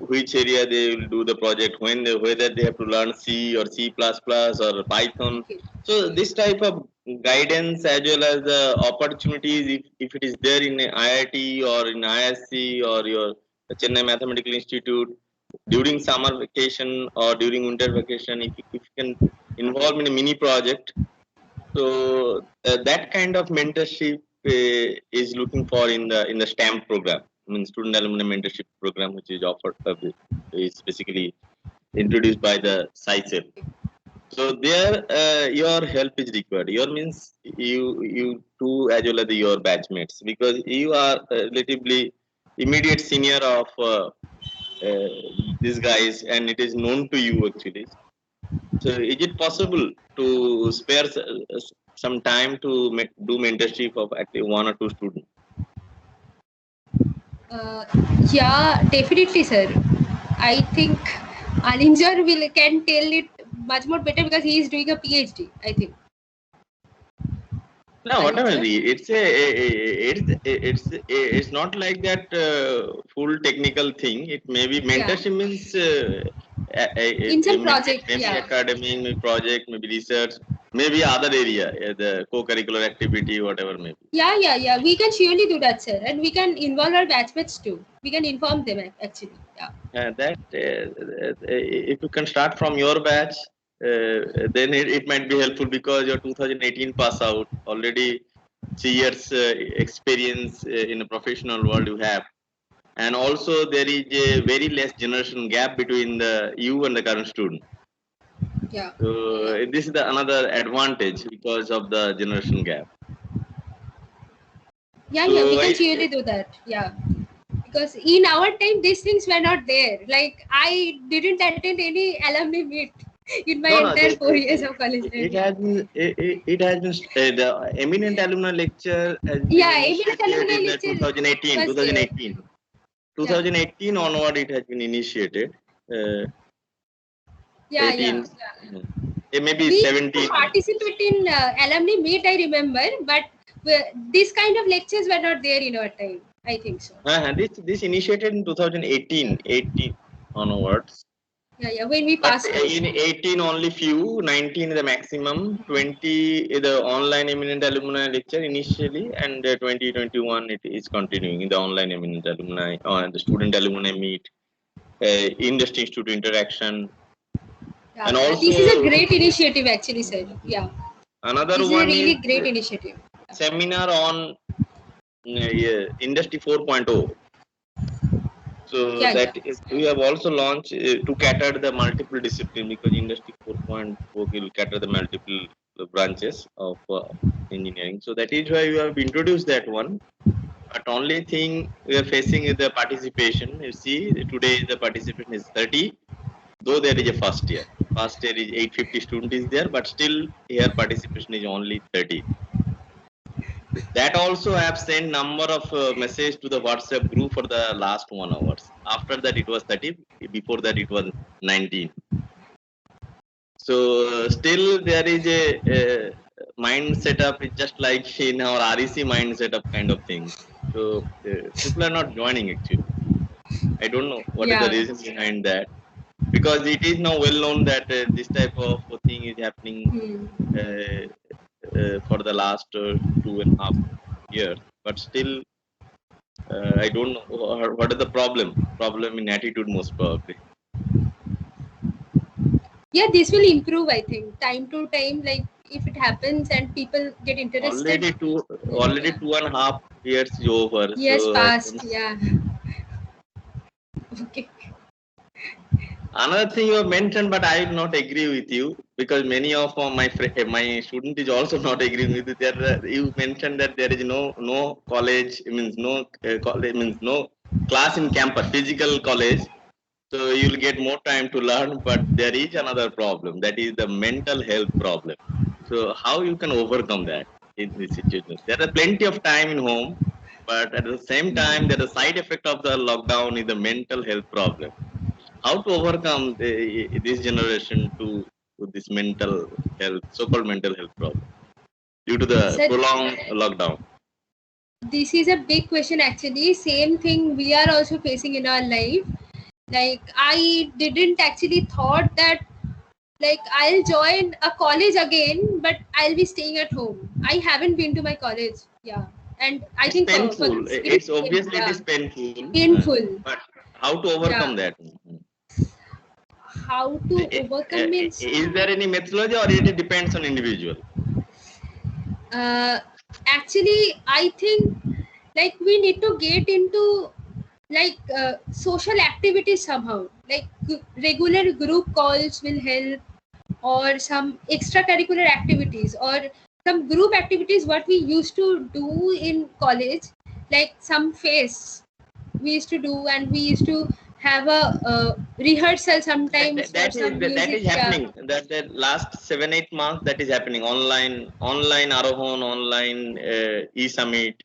which area they will do the project, whether they have to learn C or C++ or Python. So this type of guidance, as well as the opportunities, if it is there in IIT or in ISC or your Chennai Mathematical Institute, during summer vacation or during winter vacation, if you can involve in a mini project, so that kind of mentorship is looking for in the STAMP program, I mean Student Alumni Mentorship Program, which is offered, is basically introduced by the SAICEL. So there, your help is required. Your means you too, as well as your batchmates, because you are relatively immediate senior of these guys, and it is known to you actually. So is it possible to spare some time to do mentorship of actually one or two students? Yeah, definitely, sir. I think Alinger can tell it much more better because he is doing a PhD, I think. No, whatever. It's not like that full technical thing. It may be mentorship means in some project, maybe academic, maybe project, maybe research, maybe other area, the co-curricular activity, whatever maybe. Yeah. We can surely do that, sir, and we can involve our batchmates too. We can inform them actually. Yeah. That if you can start from your batch, then it might be helpful, because you're 2018 pass out, already 3 years experience in a professional world you have, and also there is a very less generation gap between you and the current student. Yeah. So this is another advantage because of the generation gap. Yeah, we can surely do that. Yeah. because in our time these things were not there. Like I didn't attend any alumni meet in my entire 4 years of college. It has been the eminent alumni lecture has been Eminent initiated alumni in the lecture 2018. was there. 2018 onward it has been initiated. 18, maybe We 17. participate in alumni meet, I remember, but this kind of lectures were not there in our time. I think so. This initiated in 2018, 18 onwards. When we But passed. in 18 only few, 19 the maximum, 20 the online eminent alumni lecture initially, and 2021 it is continuing in the online eminent alumni or the student alumni meet, industry institute interaction. And also, this is a great initiative actually, sir. Another this one is a really is great initiative. Seminar on industry 4.0. So we have also launched to cater the multiple discipline, because industry 4.0 will cater the multiple branches of engineering. So that is why we have introduced that one. But only thing we are facing is the participation. You see, today the participation is 30, though there is a first year. First year is 850 students is there, but still here participation is only 30. That also I have sent number of message to the WhatsApp group for the last 1 hour. After that it was 30. Before that it was 19. So still there is a mind setup. It's just like in our REC mind setup kind of thing. So people are not joining actually. I don't know what is the reason behind that. Because it is now well known that this type of thing is happening for the last 2.5 years, but still I don't know what is the problem in attitude most probably. This will improve, I think, time to time, like if it happens and people get interested. Already 2.5 years is over. Years so passed. Okay. Another thing you have mentioned, but I will not agree with you, because many of my student is also not agreeing with you. There, you mentioned that there is no college, means no college, means no class in campus, physical college. So you will get more time to learn, but there is another problem, that is the mental health problem. So how you can overcome that in this situation? There are plenty of time in home, but at the same time, the side effect of the lockdown is the mental health problem. How to overcome this generation to this mental health, so-called mental health problem due to the prolonged lockdown? This is a big question actually. Same thing we are also facing in our life. Like I didn't actually thought that like I'll join a college again, but I'll be staying at home. I haven't been to my college. And I think painful. It's obviously it is painful. Painful. But how to overcome that? How to overcome means? Is there any methodology, or it depends on individual? Actually, I think like we need to get into like social activities somehow. Like regular group calls will help, or some extracurricular activities, or some group activities what we used to do in college, like some fests we used to do, and we used to have a rehearsal sometimes. That is happening. That the last 7-8 months that is happening. Online Arohan, online e-summit,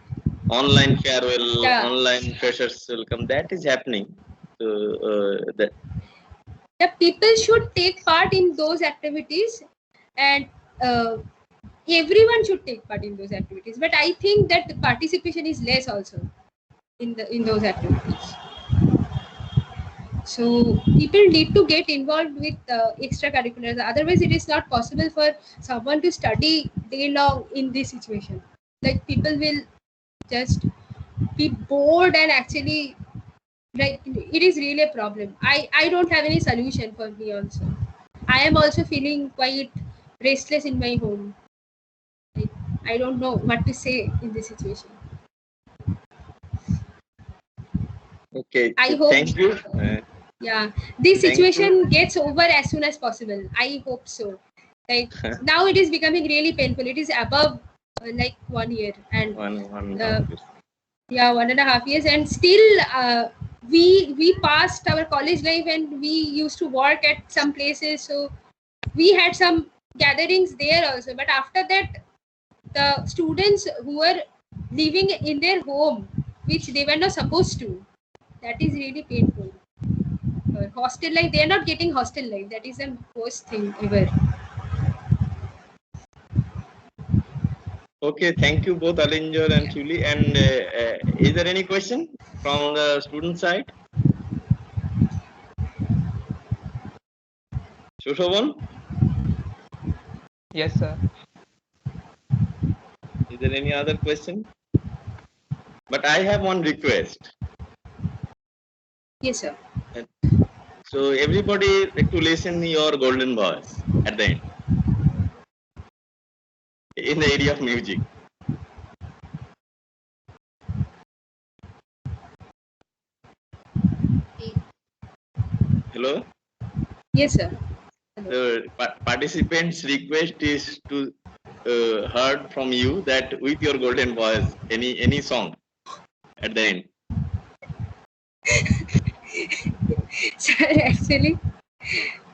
online farewell, online freshers welcome. That is happening. So that people should take part in those activities, and everyone should take part in those activities. But I think that the participation is less also in those activities. So people need to get involved with extracurriculars. Otherwise, it is not possible for someone to study day long in this situation. Like people will just be bored, and actually, like it is really a problem. I don't have any solution for me also. I am also feeling quite restless in my home. Like, I don't know what to say in this situation. Okay. I hope. Thank you. This situation gets over as soon as possible. I hope so. Like now it is becoming really painful. It is above like 1 year, and Yeah, 1.5 years, and still we passed our college life and we used to work at some places, so we had some gatherings there also. But after that, the students who were living in their home, which they were not supposed to, that is really painful. Hostel life, they are not getting hostel life. That is the worst thing ever. Okay, thank you both Alinjor and Shuli. And is there any question from the student side? Shushovan, Yes, sir. is there any other question? But I have one request. Yes, sir. So everybody like to listen your golden voice at the end in the area of music. Hello. Yes, sir. The participants' request is to heard from you that with your golden voice, any song at the end. Sir, actually,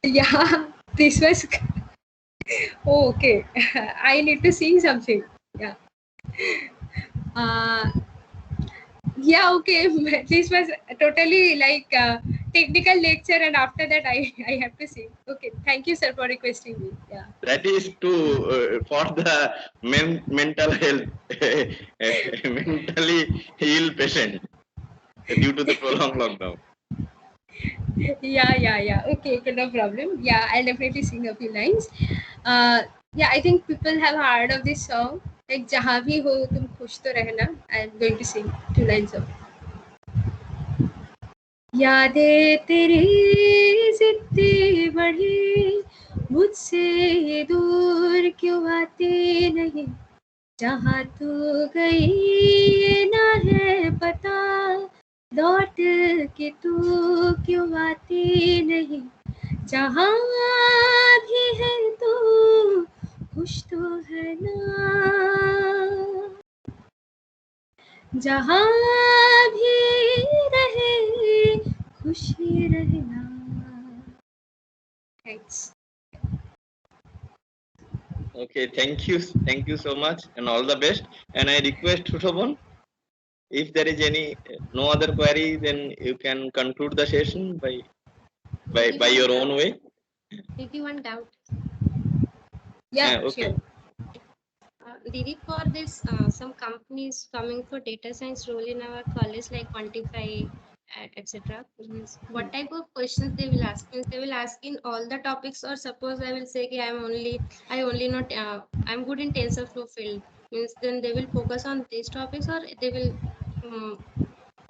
yeah, this was. Oh, okay. I need to sing something. Yeah. Uh, yeah, okay. This was totally like technical lecture, and after that, I have to sing. Okay. Thank you, sir, for requesting me. Yeah. That is to for the mental health, mentally ill patient due to the prolonged lockdown. Yeah. Okay, no problem. Yeah, I'll definitely sing a few lines. Yeah, I think people have heard of this song. Like Jahan bhi ho tum khush to rehna. I'm going to sing 2 lines of. यादें तेरी जितनी बढ़ी मुझसे दूर क्यों आती नहीं जहाँ तू गई ये ना है पता लौट के तू क्यों आती नहीं जहाँ भी है तू खुश तो है ना जहाँ भी रहे खुशी रहना. Thanks. Okay, thank you so much, and all the best. And I request Shushovan, if there is any no other query, then you can conclude the session by your own way. Did you want doubt? Yeah, Okay. sure. Didi, for this, some companies coming for data science role in our college, like Quantify, etc. What type of questions they will ask? Means they will ask in all the topics, or suppose I will say, I only not, I'm good in TensorFlow field. Means then they will focus on these topics, or they will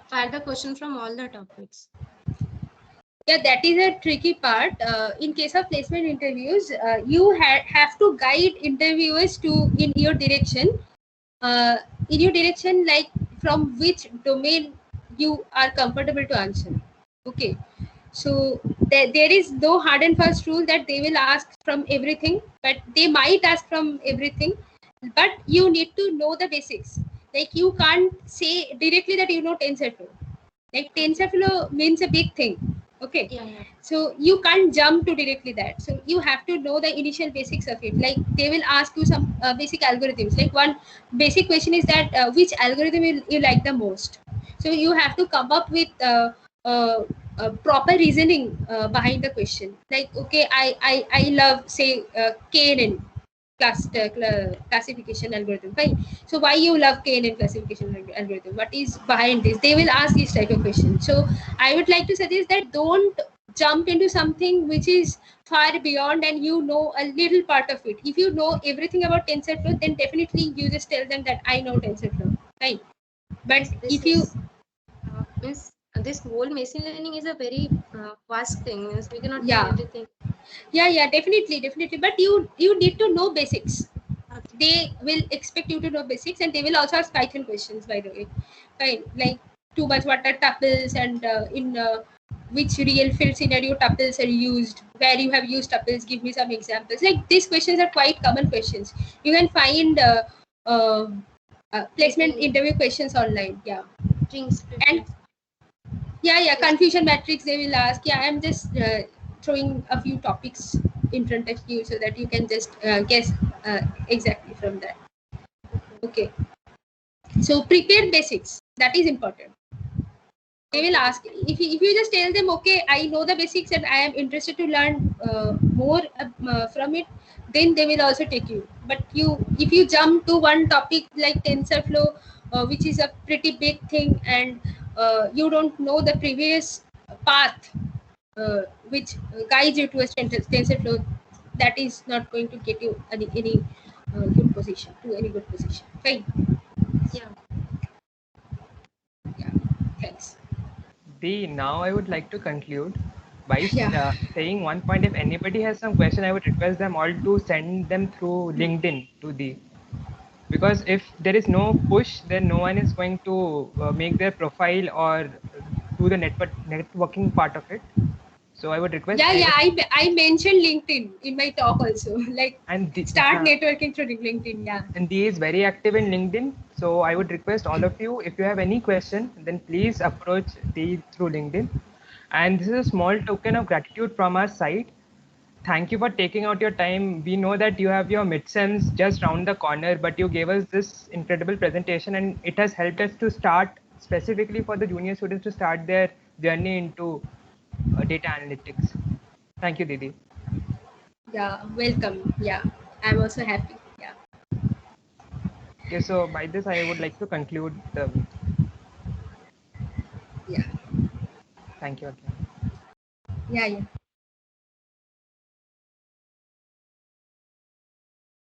fire the question from all the topics. Yeah, that is a tricky part. In case of placement interviews, you have to guide interviewers to in your direction. Like from which domain you are comfortable to answer. Okay. So there is no hard and fast rule that they will ask from everything, but they might ask from everything. But you need to know the basics. Like you can't say directly that you know TensorFlow. Like TensorFlow means a big thing. Okay. Yeah. So you can't jump to directly that. So you have to know the initial basics of it. Like they will ask you some basic algorithms. Like one basic question is that which algorithm you like the most. So you have to come up with proper reasoning behind the question. Like okay, I love say KNN classification algorithm, fine. So why you love KNN classification algorithm? What is behind this? They will ask this type of question. So I would like to suggest that don't jump into something which is far beyond and you know a little part of it. If you know everything about TensorFlow, then definitely you just tell them that I know TensorFlow, fine. But if you means this whole machine learning is a very vast thing. Means we cannot do yeah everything. yeah definitely, but you need to know basics. Okay. They will expect you to know basics, and they will also ask Python questions, by the way, fine. Like too much what are tuples, and in which real field scenario tuples are used, where you have used tuples, give me some examples. Like these questions are quite common questions. You can find uh, placement interview questions online. Yeah. Drinks. And yeah, confusion matrix they will ask. Yeah, I'm just throwing a few topics in front of you so that you can just guess exactly from that. Okay. So prepare basics. That is important. They will ask if you just tell them, okay, I know the basics and I am interested to learn more from it, then they will also take you. But if you jump to one topic like TensorFlow, which is a pretty big thing, and you don't know the previous path which guides you towards TensorFlow, that is not going to get you any good position Fine. Yeah. Yeah. Thanks. Now I would like to conclude by Yeah. saying one point. If anybody has some question, I would request them all to send them through LinkedIn to the, because if there is no push, then no one is going to make their profile or do the networking part of it. So I would request Yeah, I mentioned LinkedIn in my talk also. Like start networking through LinkedIn. Yeah. And Dee is very active in LinkedIn. So I would request all of you, if you have any question, then please approach Dee through LinkedIn. And this is a small token of gratitude from our side. Thank you for taking out your time. We know that you have your midsems just round the corner, but you gave us this incredible presentation, and it has helped us to start specifically for the junior students to start their journey into data analytics. Thank you, Didi. Yeah, welcome. Yeah, I'm also happy. Yeah. Okay, so by this, I would like to conclude the meeting. Yeah. Thank you again. Yeah.